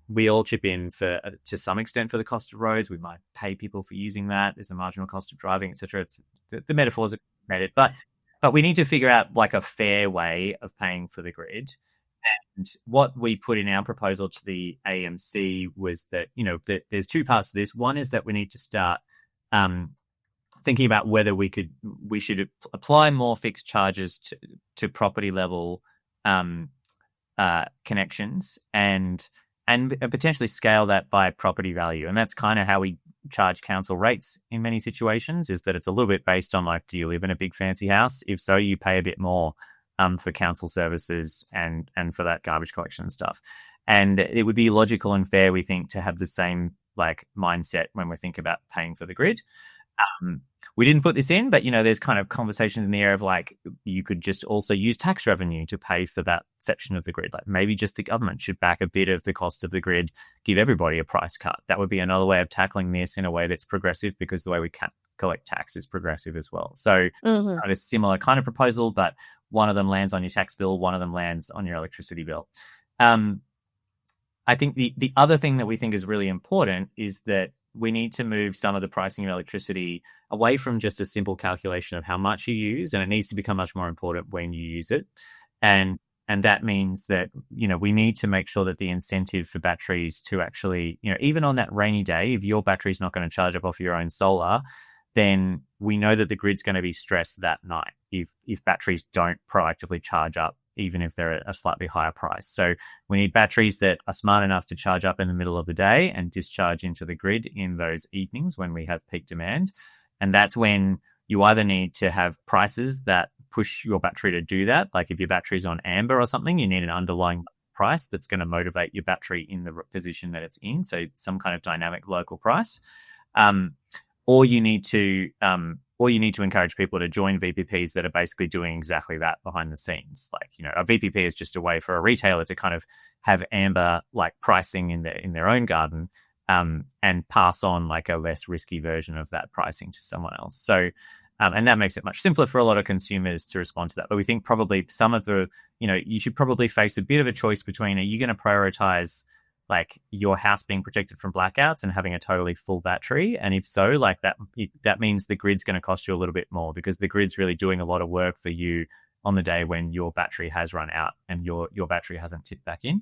Speaker 5: We all chip in to some extent for the cost of roads. We might pay people for using that. There's a marginal cost of driving, etc. The metaphors are made it, but we need to figure out like a fair way of paying for the grid. And what we put in our proposal to the AMC was that there's two parts to this. One is that we need to start thinking about whether we should apply more fixed charges to property level connections and potentially scale that by property value. And that's kind of how we charge council rates in many situations, is that it's a little bit based on like, do you live in a big fancy house? If so, you pay a bit more for council services and for that garbage collection and stuff. And it would be logical and fair, we think, to have the same like mindset when we think about paying for the grid. We didn't put this in, but there's kind of conversations in the air of like, you could just also use tax revenue to pay for that section of the grid. Like maybe just the government should back a bit of the cost of the grid, give everybody a price cut. That would be another way of tackling this in a way that's progressive, because the way we collect tax is progressive as well. So kind of a similar kind of proposal, but one of them lands on your tax bill, one of them lands on your electricity bill. I think the other thing that we think is really important is that we need to move some of the pricing of electricity away from just a simple calculation of how much you use, and it needs to become much more important when you use it. And that means that, we need to make sure that the incentive for batteries to actually, even on that rainy day, if your battery's not going to charge up off your own solar, then we know that the grid's going to be stressed that night if batteries don't proactively charge up, even if they're at a slightly higher price. So we need batteries that are smart enough to charge up in the middle of the day and discharge into the grid in those evenings when we have peak demand. And that's when you either need to have prices that push your battery to do that. Like if your battery's on amber or something, you need an underlying price that's going to motivate your battery in the position that it's in. So some kind of dynamic local price. Or you need to encourage people to join VPPs that are basically doing exactly that behind the scenes. Like, a VPP is just a way for a retailer to kind of have amber like pricing in their own garden, and pass on like a less risky version of that pricing to someone else. So, and that makes it much simpler for a lot of consumers to respond to that. But we think probably some of the, you should probably face a bit of a choice between, are you going to prioritize like your house being protected from blackouts and having a totally full battery? And if so, like that means the grid's going to cost you a little bit more, because the grid's really doing a lot of work for you on the day when your battery has run out and your battery hasn't tipped back in.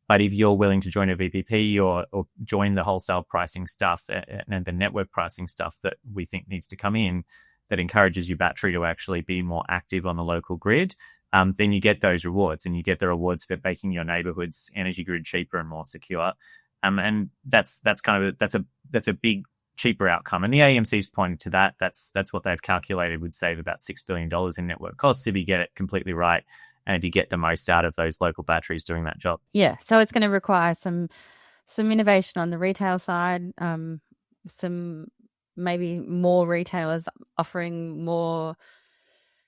Speaker 5: But if you're willing to join a VPP or join the wholesale pricing stuff and the network pricing stuff that we think needs to come in, that encourages your battery to actually be more active on the local grid, then you get those rewards, and you get the rewards for making your neighborhood's energy grid cheaper and more secure. And that's a big cheaper outcome. And the AMC's pointed to that. That's what they've calculated would save about $6 billion in network costs if you get it completely right, and if you get the most out of those local batteries doing that job.
Speaker 3: Yeah, so it's going to require some innovation on the retail side, some maybe more retailers offering more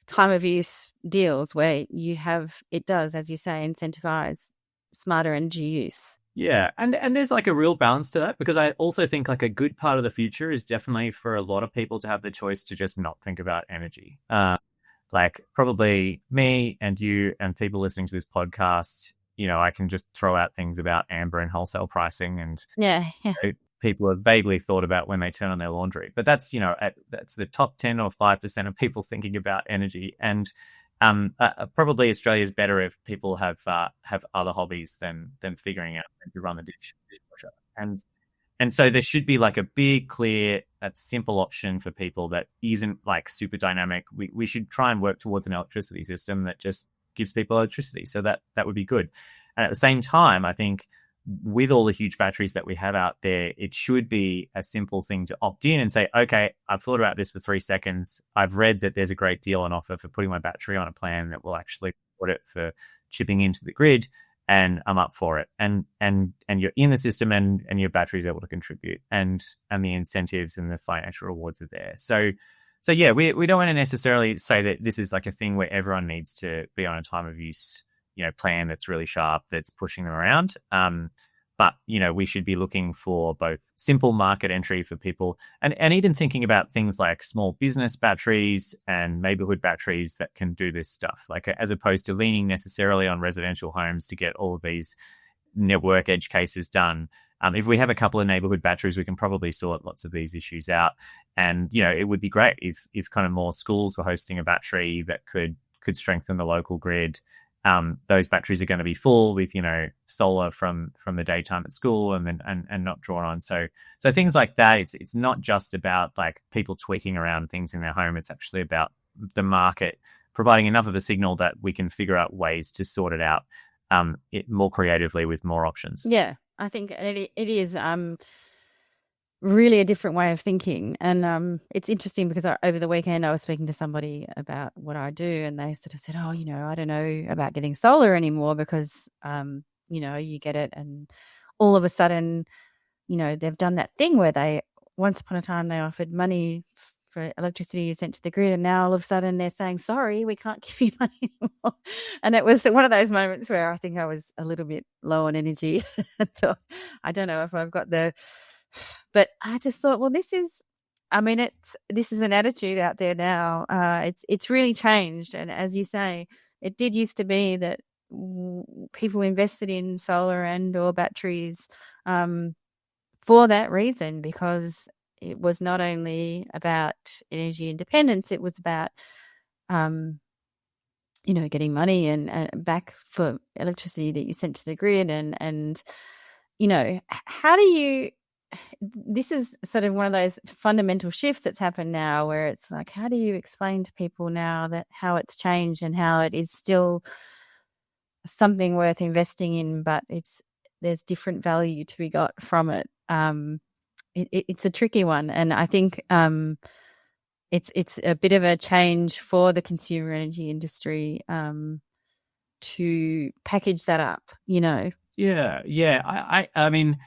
Speaker 3: time of use deals where it does, as you say, incentivize smarter energy use.
Speaker 5: Yeah, and there's like a real balance to that, because I also think like a good part of the future is definitely for a lot of people to have the choice to just not think about energy. Like probably me and you and people listening to this podcast, I can just throw out things about amber and wholesale pricing, and people have vaguely thought about when they turn on their laundry. But that's that's the top 10 or 5% of people thinking about energy. And probably Australia is better if people have other hobbies than figuring out when to run the dishwasher. And so there should be like a big, clear, simple option for people that isn't like super dynamic. We should try and work towards an electricity system that just gives people electricity. So that would be good. And at the same time, I think with all the huge batteries that we have out there, it should be a simple thing to opt in and say, okay, I've thought about this for 3 seconds. I've read that there's a great deal on offer for putting my battery on a plan that will actually support it for chipping into the grid. and I'm up for it. And you're in the system, and your battery's able to contribute, and the incentives and the financial rewards are there. So yeah, we don't want to necessarily say that this is like a thing where everyone needs to be on a time of use, plan that's really sharp, that's pushing them around. But, we should be looking for both simple market entry for people and even thinking about things like small business batteries and neighborhood batteries that can do this stuff, like as opposed to leaning necessarily on residential homes to get all of these network edge cases done. If we have a couple of neighborhood batteries, we can probably sort lots of these issues out. And, it would be great if kind of more schools were hosting a battery that could strengthen the local grid. Those batteries are going to be full with, solar from the daytime at school and not drawn on. So things like that, it's not just about like people tweaking around things in their home. It's actually about the market providing enough of a signal that we can figure out ways to sort it out more creatively with more options.
Speaker 3: Yeah, I think it is really a different way of thinking. And it's interesting because over the weekend I was speaking to somebody about what I do, and they sort of said, oh, I don't know about getting solar anymore because, you get it and all of a sudden, they've done that thing where they, once upon a time, they offered money for electricity you sent to the grid, and now all of a sudden they're saying, sorry, we can't give you money anymore. And it was one of those moments where I think I was a little bit low on energy. I thought, I don't know if I've got but I just thought, well, this is an attitude out there now. It's really changed. And as you say, it did used to be that people invested in solar and or batteries for that reason, because it was not only about energy independence, it was about, getting money and back for electricity that you sent to the grid. And how do you, this is sort of one of those fundamental shifts that's happened now, where it's like, how do you explain to people now that how it's changed and how it is still something worth investing in, but there's different value to be got from it. It's a tricky one, and I think it's a bit of a change for the consumer energy industry to package that up.
Speaker 5: Yeah. I mean,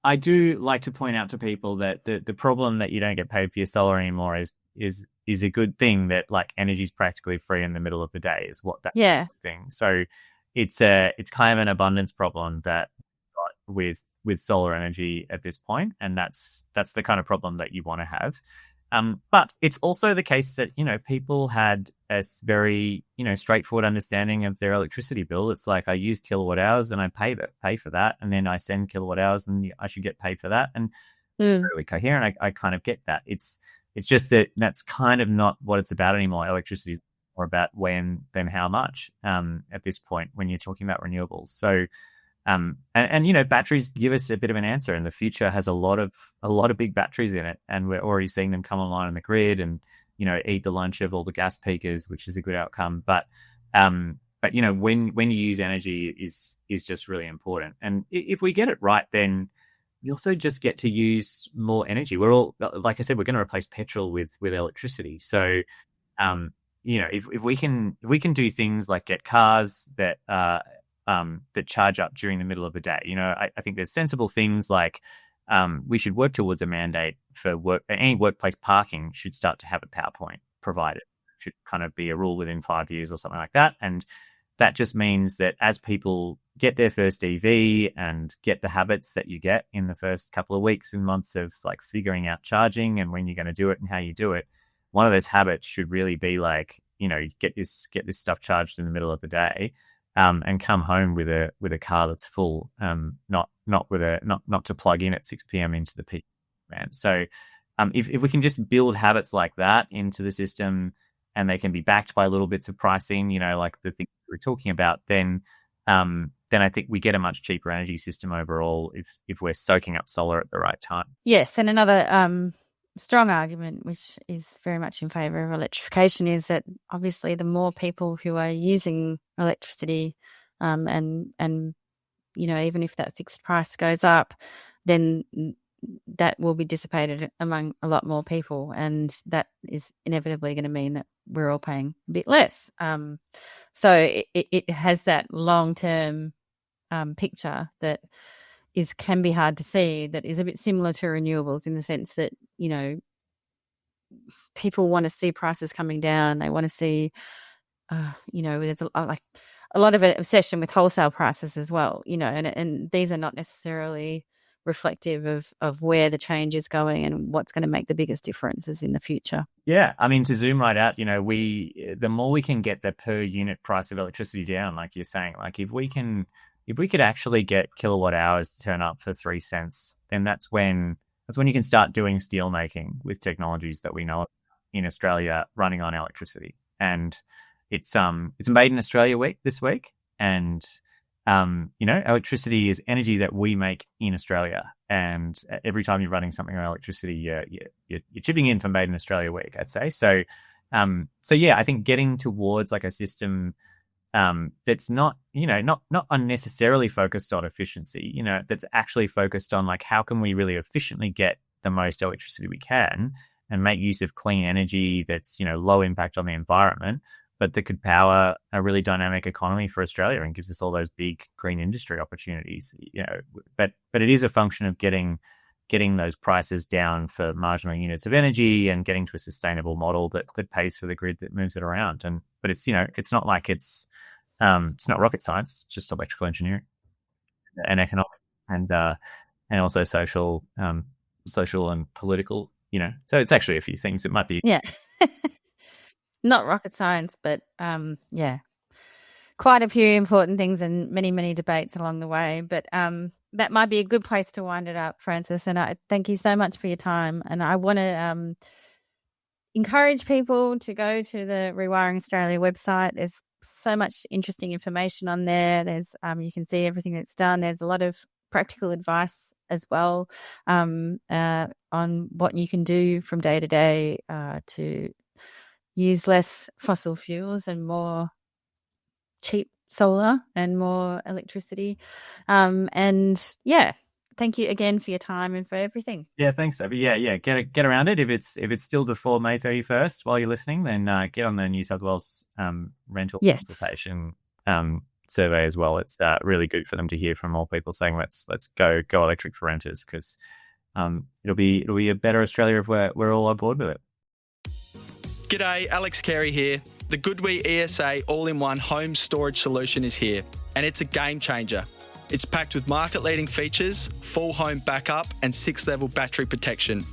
Speaker 5: I do like to point out to people that the problem that you don't get paid for your solar anymore is a good thing. That like energy is practically free in the middle of the day is what that thing. So it's kind of an abundance problem that got with solar energy at this point, and that's the kind of problem that you want to have. But it's also the case that, people had a very, straightforward understanding of their electricity bill. It's like, I use kilowatt hours and I pay for that. And then I send kilowatt hours and I should get paid for that. And really coherent. I kind of get that. It's just that's kind of not what it's about anymore. Electricity is more about when than how much at this point when you're talking about renewables. So, batteries give us a bit of an answer, and the future has a lot of big batteries in it, and we're already seeing them come online on the grid and eat the lunch of all the gas peakers, which is a good outcome. But when you use energy is just really important, and if we get it right, then we also just get to use more energy. We're all, like I said, we're going to replace petrol with electricity. So if we can do things like get cars that charge up during the middle of the day. I think there's sensible things like we should work towards a mandate for any workplace parking should start to have a power point provided. It should kind of be a rule within 5 years or something like that. And that just means that as people get their first EV and get the habits that you get in the first couple of weeks and months of like figuring out charging and when you're going to do it and how you do it, one of those habits should really be like, get this stuff charged in the middle of the day. And come home with a car that's full, not to plug in at 6 p.m. into the peak, man. So, if we can just build habits like that into the system, and they can be backed by little bits of pricing, like the thing we're talking about, then I think we get a much cheaper energy system overall if we're soaking up solar at the right time.
Speaker 3: Yes, and another strong argument, which is very much in favour of electrification, is that obviously the more people who are using electricity, and even if that fixed price goes up, then that will be dissipated among a lot more people, and that is inevitably going to mean that we're all paying a bit less. So it has that long-term picture that can be hard to see, that is a bit similar to renewables in the sense that, people want to see prices coming down. They want to see, there's a lot of an obsession with wholesale prices as well, and these are not necessarily reflective of where the change is going and what's going to make the biggest differences in the future.
Speaker 5: Yeah, I mean, to zoom right out, the more we can get the per unit price of electricity down, like you're saying, like if we could actually get kilowatt hours to turn up for 3 cents, then that's when you can start doing steel making with technologies that we know in Australia running on electricity. And it's Made in Australia week this week, and electricity is energy that we make in Australia. And every time you're running something on electricity, you're chipping in for Made in Australia week, I'd say. So yeah, I think getting towards like a system that's not unnecessarily focused on efficiency, that's actually focused on like how can we really efficiently get the most electricity we can and make use of clean energy that's low impact on the environment, but that could power a really dynamic economy for Australia and gives us all those big green industry opportunities. But it is a function of getting those prices down for marginal units of energy and getting to a sustainable model that pays for the grid that moves it around. But it's it's not like it's not rocket science. It's just electrical engineering and economic and also social and political. So it's actually a few things. It might be
Speaker 3: not rocket science, but quite a few important things and many, many debates along the way. But that might be a good place to wind it up, Francis. And I thank you so much for your time. And I want to encourage people to go to the Rewiring Australia website. There's so much interesting information on there. There's you can see everything that's done. There's a lot of practical advice as well on what you can do from day to day to use less fossil fuels and more cheap solar and more electricity. And yeah, thank you again for your time and for everything.
Speaker 5: Yeah, thanks, Abby. Yeah. Get around it. If it's still before May 31st while you're listening, then get on the New South Wales rental consultation survey as well. It's really good for them to hear from more people saying let's go electric for renters, because it'll be a better Australia if we're all on board with it.
Speaker 6: G'day, Alex Carey here. The GoodWe ESA all-in-one home storage solution is here, and it's a game changer. It's packed with market-leading features, full home backup and 6-level battery protection.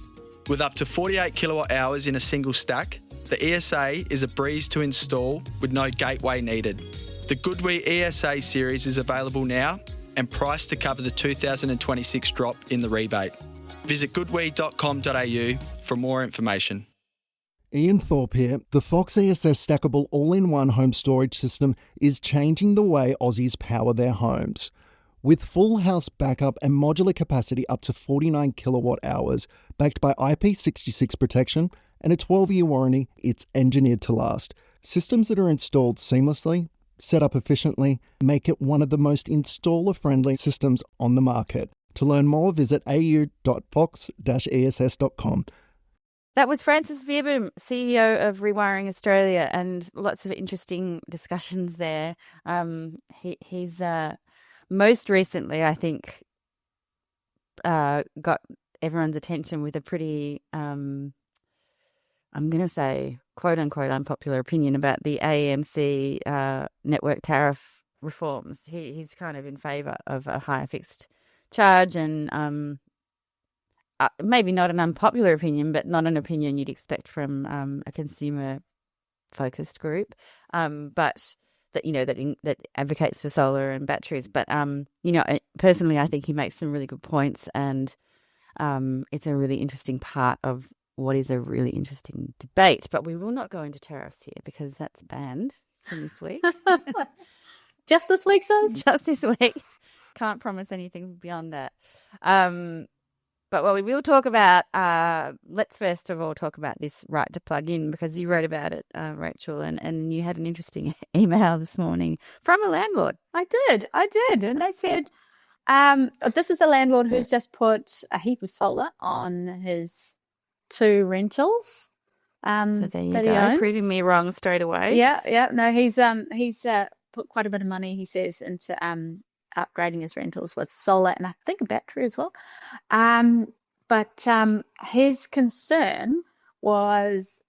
Speaker 6: With up to 48 kilowatt hours in a single stack, the ESA is a breeze to install with no gateway needed. The GoodWe ESA series is available now and priced to cover the 2026 drop in the rebate. Visit goodwe.com.au for more information.
Speaker 7: Ian Thorpe here. The Fox ESS stackable all-in-one home storage system is changing the way Aussies power their homes. With full house backup and modular capacity up to 49 kilowatt hours, backed by IP66 protection and a 12-year warranty, it's engineered to last. Systems that are installed seamlessly, set up efficiently, make it one of the most installer-friendly systems on the market. To learn more, visit au.fox-ess.com.
Speaker 3: That was Francis Vierboom, CEO of Rewiring Australia, and lots of interesting discussions there. He's most recently, I think, got everyone's attention with a pretty, I'm going to say, quote-unquote unpopular opinion about the AEMC network tariff reforms. He's kind of in favour of a higher fixed charge and maybe not an unpopular opinion, but not an opinion you'd expect from a consumer-focused group, but that advocates for solar and batteries. But personally, I think he makes some really good points, and it's a really interesting part of what is a really interesting debate. But we will not go into tariffs here because that's banned from this week.
Speaker 4: Just this week, so?
Speaker 3: Just this week. Can't promise anything beyond that. But what we will talk about, let's first of all talk about this right to plug in, because you wrote about it, Rachel, and you had an interesting email this morning from a landlord.
Speaker 4: I did. And they said, this is a landlord who's just put a heap of solar on his 2 rentals.
Speaker 3: So there you go, proving me wrong straight away.
Speaker 4: Yeah. No, he's put quite a bit of money, he says, into upgrading his rentals with solar and I think a battery as well. But his concern was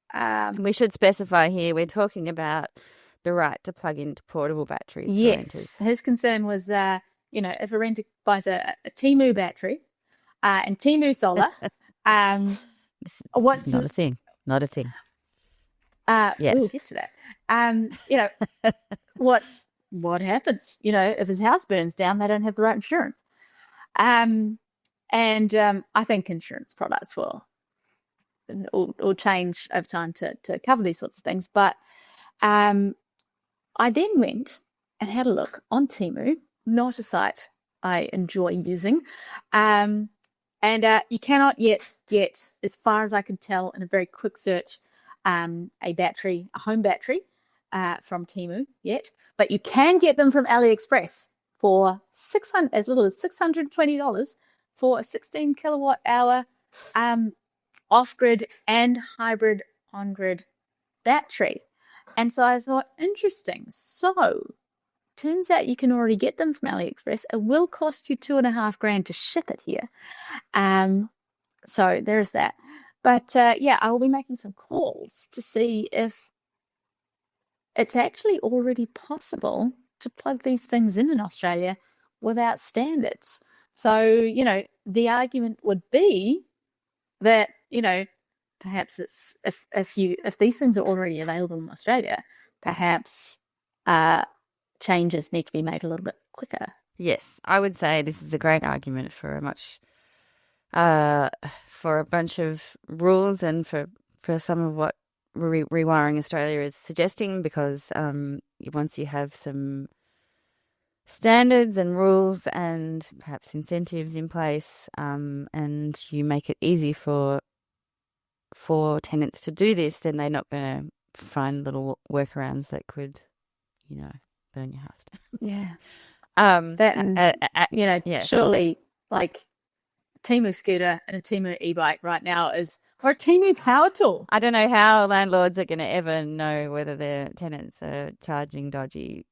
Speaker 3: we should specify here we're talking about the right to plug into portable batteries for renters.
Speaker 4: His concern was, if a renter buys a Temu battery and Temu solar,
Speaker 3: This is not a thing. Not a thing. Yet.
Speaker 4: We'll get to that. What happens? If his house burns down, they don't have the right insurance. And I think insurance products will change over time to cover these sorts of things. But I then went and had a look on Temu, not a site I enjoy using. And you cannot yet get, as far as I can tell in a very quick search, a home battery from Temu yet. But you can get them from AliExpress for as little as $620 for a 16 kilowatt hour off-grid and hybrid on-grid battery. And so I thought, interesting. So turns out you can already get them from AliExpress. It will cost you $2,500 to ship it here. So there's that. But I will be making some calls to see if it's actually already possible to plug these things in Australia without standards. So, the argument would be that, perhaps it's if these things are already available in Australia, perhaps changes need to be made a little bit quicker.
Speaker 3: Yes, I would say this is a great argument for a bunch of rules and for some of what Rewiring Australia is suggesting, because once you have some standards and rules and perhaps incentives in place, and you make it easy for tenants to do this, then they're not going to find little workarounds that could, burn your house down.
Speaker 4: Yeah. Surely, like Temu scooter and a Temu e-bike right now or a Temu power tool.
Speaker 3: I don't know how landlords are going to ever know whether their tenants are charging dodgy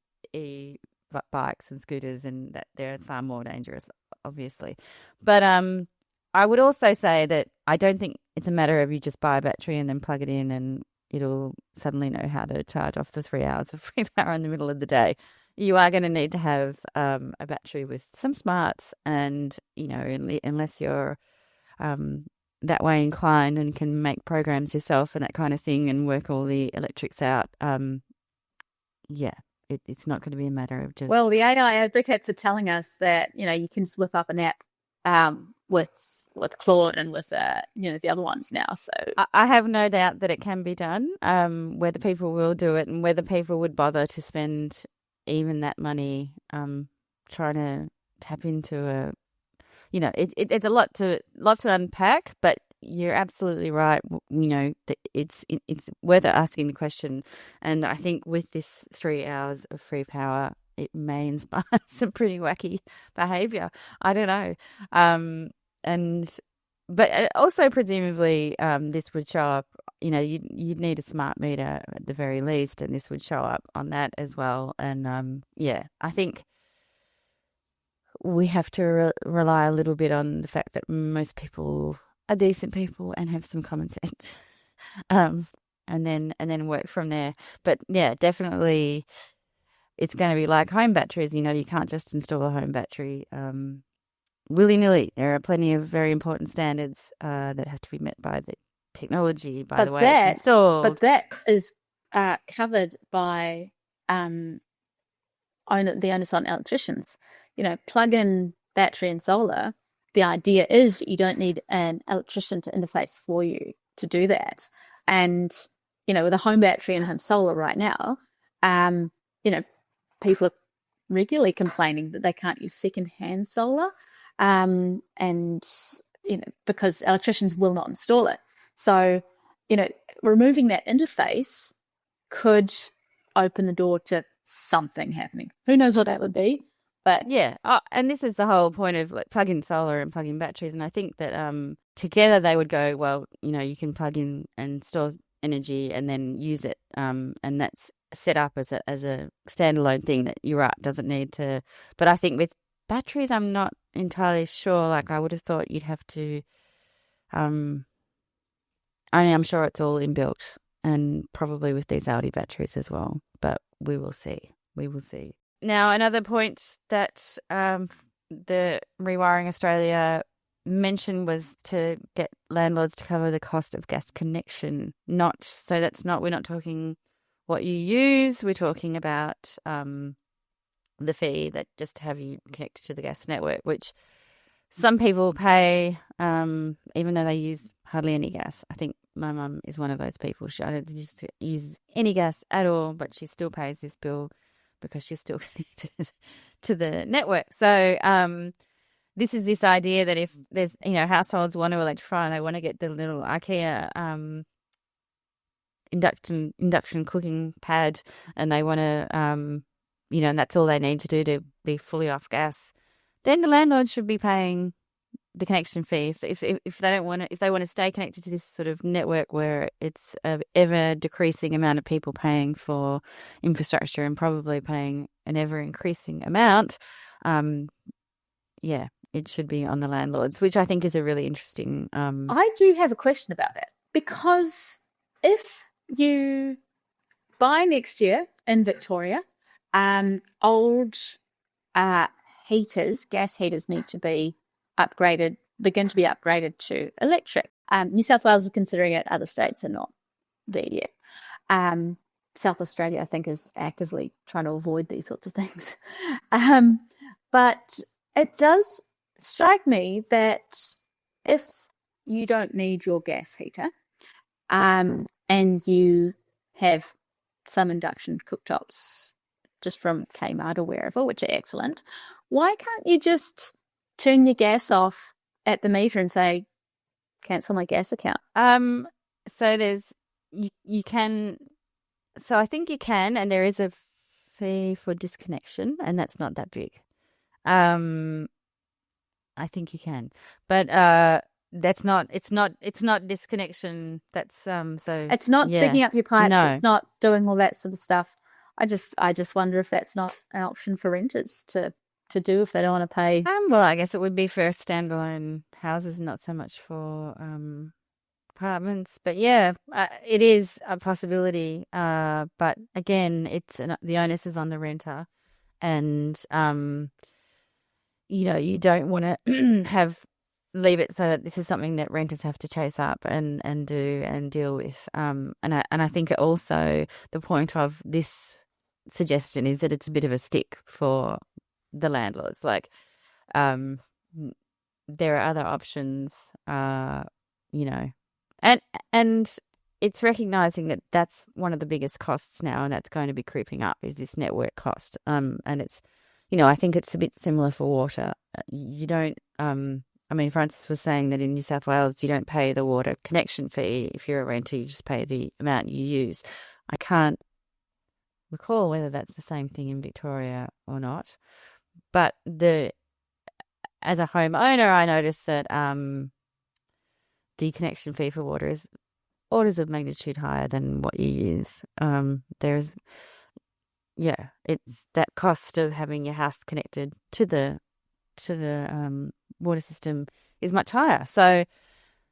Speaker 3: bikes and scooters, and that they're far more dangerous, obviously. But I would also say that I don't think it's a matter of you just buy a battery and then plug it in and it'll suddenly know how to charge off the 3 hours of free power in the middle of the day. You are going to need to have a battery with some smarts, and unless you're that way inclined and can make programs yourself and that kind of thing and work all the electrics out, it's not going to be a matter of just...
Speaker 4: Well, the AI advocates are telling us that, you can whip up an app with Claude and with, the other ones now. So
Speaker 3: I have no doubt that it can be done, whether people will do it and whether people would bother to spend even that money trying to tap into it's a lot to unpack, but you're absolutely right. That it's worth asking the question, and I think with this 3 hours of free power, it may inspire some pretty wacky behaviour. I don't know, but also presumably this would show up. You'd need a smart meter at the very least, and this would show up on that as well. And I think we have to rely a little bit on the fact that most people are decent people and have some common sense, and then work from there. But yeah, definitely, it's going to be like home batteries. You can't just install a home battery willy-nilly. There are plenty of very important standards that have to be met by the technology, by the way it's installed.
Speaker 4: But that is covered by the onus on electricians. Plug-in battery and solar, the idea is you don't need an electrician to interface for you to do that. And, with a home battery and home solar right now, people are regularly complaining that they can't use second-hand solar, because electricians will not install it. So, removing that interface could open the door to something happening. Who knows what that would be? But
Speaker 3: yeah, and this is the whole point of like plug-in solar and plug-in batteries, and I think that together they would go, well, you can plug in and store energy and then use it, and that's set up as a standalone thing that you're right doesn't need to. But I think with batteries, I'm not entirely sure. Like, I would have thought you'd have to, I'm sure it's all inbuilt, and probably with these Audi batteries as well, but we will see. We will see. Now, another point that the Rewiring Australia mentioned was to get landlords to cover the cost of gas connection. We're not talking what you use, we're talking about the fee that just to have you connected to the gas network, which some people pay even though they use hardly any gas. I think my mum is one of those people. She don't use any gas at all, but she still pays this bill because she's still connected to the network. So this is this idea that if there's, households want to electrify and they want to get the little IKEA induction cooking pad, and they want to, and that's all they need to do to be fully off gas, then the landlord should be paying the connection fee. If they don't want to, if they want to stay connected to this sort of network where it's an ever decreasing amount of people paying for infrastructure and probably paying an ever increasing amount, it should be on the landlords, which I think is a really interesting.
Speaker 4: I do have a question about that, because if you buy next year in Victoria, old gas heaters need to be begin to be upgraded to electric. New South Wales is considering it. Other states are not there yet. South Australia, I think, is actively trying to avoid these sorts of things. But it does strike me that if you don't need your gas heater, and you have some induction cooktops just from Kmart or wherever, which are excellent, why can't you just turn your gas at the meter and say, cancel my gas account?
Speaker 3: So you can, so I think you can, and there is a fee for disconnection, and that's not that big. I think you can, but it's not disconnection. That's so
Speaker 4: it's not digging up your pipes.
Speaker 3: No.
Speaker 4: It's not doing all that sort of stuff. I just wonder if that's not an option for renters to do if they don't want to pay.
Speaker 3: Well, I guess it would be for standalone houses, not so much for apartments. But yeah, it is a possibility. But again, the onus is on the renter, and you don't want to leave it so that this is something that renters have to chase up and do and deal with. And I think also the point of this suggestion is that it's a bit of a stick for the landlords. Like, there are other options, and it's recognizing that that's one of the biggest costs now, and that's going to be creeping up, is this network cost. And it's, I think it's a bit similar for water. You don't, Francis was saying that in New South Wales, you don't pay the water connection fee. If you're a renter, you just pay the amount you use. I can't recall whether that's the same thing in Victoria or not. But as a homeowner, I noticed that the connection fee for water is orders of magnitude higher than what you use. It's that cost of having your house connected to the water system is much higher. So,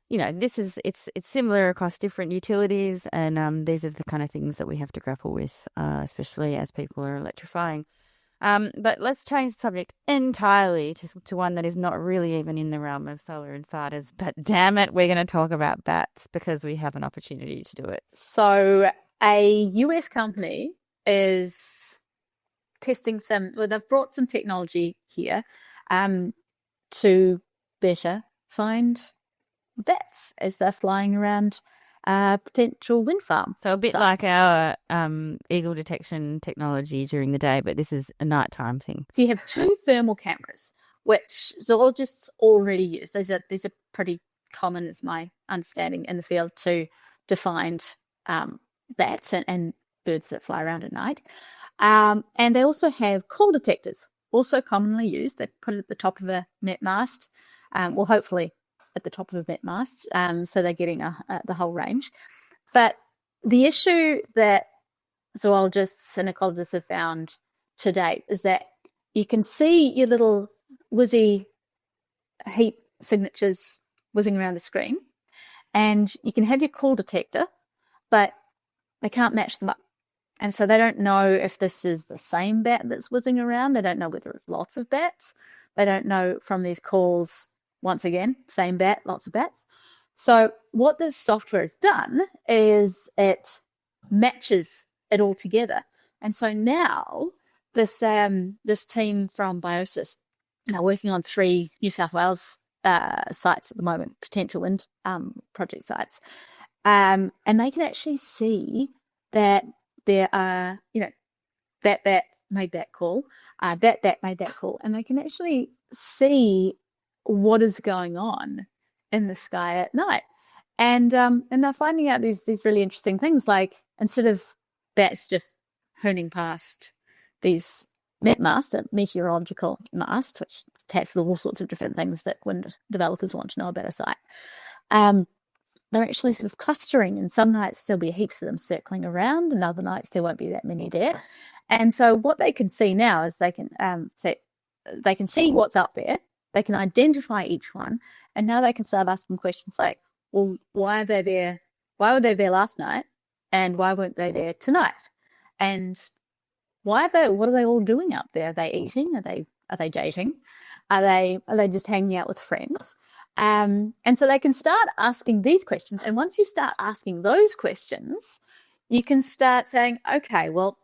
Speaker 3: it's similar across different utilities, and these are the kind of things that we have to grapple with, especially as people are electrifying. But let's change the subject entirely to one that is not really even in the realm of solar insiders. But damn it, we're going to talk about bats because we have an opportunity to do it.
Speaker 4: So a US company is testing they've brought some technology here to better find bats as they're flying around potential wind farm.
Speaker 3: So a bit
Speaker 4: sites.
Speaker 3: like our eagle detection technology during the day, but this is a nighttime thing.
Speaker 4: So you have two thermal cameras, which zoologists already use. These are pretty common, is my understanding, in the field to find bats and birds that fly around at night. And they also have call detectors, also commonly used. They put it at the top of a met mast, hopefully at the top of a met mast, so they're getting the whole range. But the issue that zoologists and ecologists have found to date is that you can see your little whizzy heat signatures whizzing around the screen, and you can have your call detector, but they can't match them up. And so they don't know if this is the same bat that's whizzing around. They don't know whether it's lots of bats. They don't know from these calls, once again, same bat, lots of bats. So what this software has done is it matches it all together. And so now this team from Biosis are working on 3 New South Wales sites at the moment, potential wind project sites. And they can actually see that there are, that bat made that call, that made that call, and they can actually see what is going on in the sky at night. And they're finding out these really interesting things, like instead of bats just hooning past these met mast, a meteorological mast, which is attached with all sorts of different things that wind developers want to know about a site. They're actually sort of clustering, and some nights there'll be heaps of them circling around, and other nights there won't be that many there. And so what they can see now is they can see what's up there, they can identify each one, and now they can start asking questions like, well, why are they there? Why were they there last night, and why weren't they there tonight? And what are they all doing up there? Are they eating? Are they dating? Are they just hanging out with friends? And so they can start asking these questions. And once you start asking those questions, you can start saying, okay, well,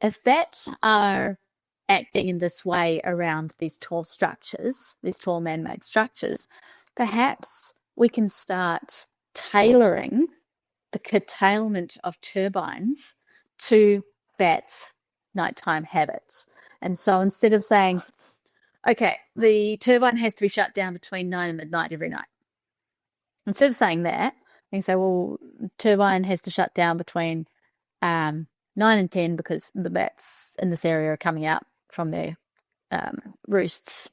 Speaker 4: if bats are acting in this way around these tall structures, these tall man-made structures, perhaps we can start tailoring the curtailment of turbines to bats' nighttime habits. And so instead of saying, okay, the turbine has to be shut down between 9 and midnight every night, instead of saying that, you can say, well, the turbine has to shut down between 9 and 10 because the bats in this area are coming out from their roosts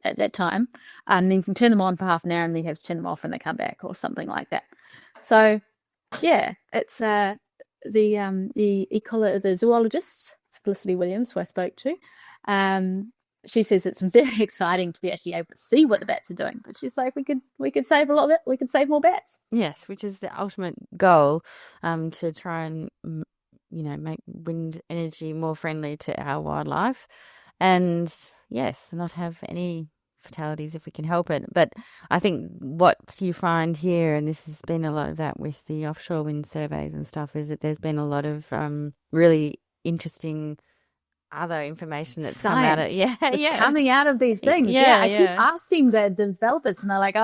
Speaker 4: at that time. And then you can turn them on for half an hour and then you have to turn them off when they come back or something like that. So, yeah, it's the zoologist, Felicity Williams, who I spoke to. She says it's very exciting to be actually able to see what the bats are doing. But she's like, we could save a lot of it. We could save more bats.
Speaker 3: Yes, which is the ultimate goal, to try and make wind energy more friendly to our wildlife, and yes, not have any fatalities if we can help it. But I think what you find here, and this has been a lot of that with the offshore wind surveys and stuff, is that there's been a lot of really interesting other information that's come out of
Speaker 4: coming out of these things. I keep asking the developers, and they're like,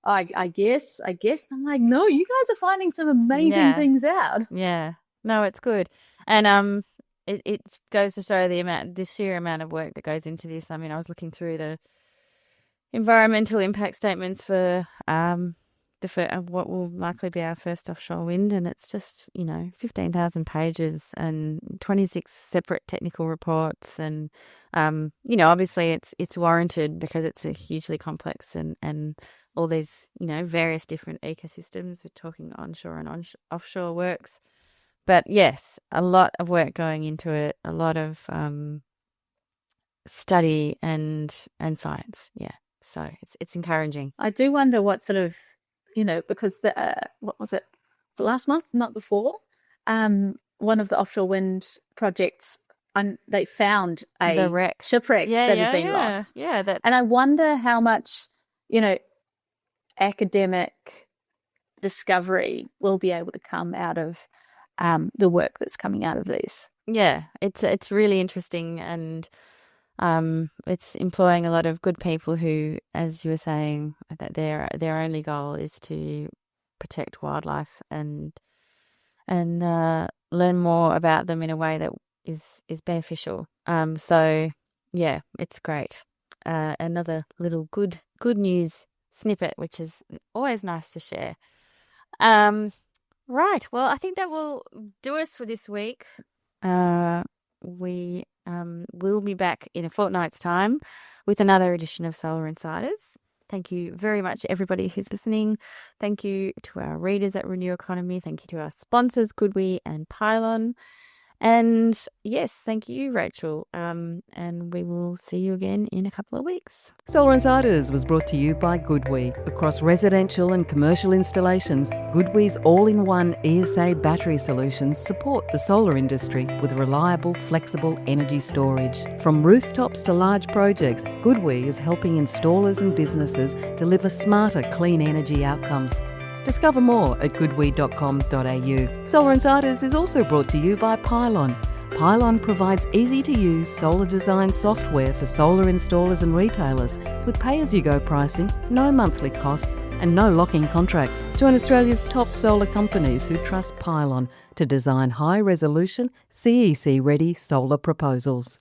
Speaker 4: I guess. I'm like, no, you guys are finding some amazing things out.
Speaker 3: Yeah, no, it's good, and it goes to show the sheer amount of work that goes into this. I mean, I was looking through the environmental impact statements for what will likely be our first offshore wind, and it's just 15,000 pages and 26 separate technical reports, and obviously it's warranted because it's a hugely complex and all these various different ecosystems. We're talking onshore and offshore works, but yes, a lot of work going into it, a lot of study and science. Yeah, so it's encouraging.
Speaker 4: I do wonder what sort of because what was it? Last month, not before, one of the offshore wind projects, they found a shipwreck that had been lost.
Speaker 3: Yeah,
Speaker 4: and I wonder how much academic discovery will be able to come out of the work that's coming out of these.
Speaker 3: Yeah, it's really interesting, and it's employing a lot of good people who, as you were saying, that their only goal is to protect wildlife and learn more about them in a way that is beneficial. So yeah, it's great. Another little good news snippet, which is always nice to share. Right. Well, I think that will do us for this week. We will be back in a fortnight's time with another edition of Solar Insiders. Thank you very much, everybody who's listening. Thank you to our readers at Renew Economy. Thank you to our sponsors, Goodwe and Pylon. And yes, thank you, Rachel. And we will see you again in a couple of weeks.
Speaker 2: Solar Insiders was brought to you by Goodwe. Across residential and commercial installations, Goodwe's all-in-one ESA battery solutions support the solar industry with reliable, flexible energy storage. From rooftops to large projects, Goodwe is helping installers and businesses deliver smarter, clean energy outcomes. Discover more at goodwe.com.au. Solar Insiders is also brought to you by Pylon. Pylon provides easy-to-use solar design software for solar installers and retailers with pay-as-you-go pricing, no monthly costs and no lock-in contracts. Join Australia's top solar companies who trust Pylon to design high-resolution, CEC-ready solar proposals.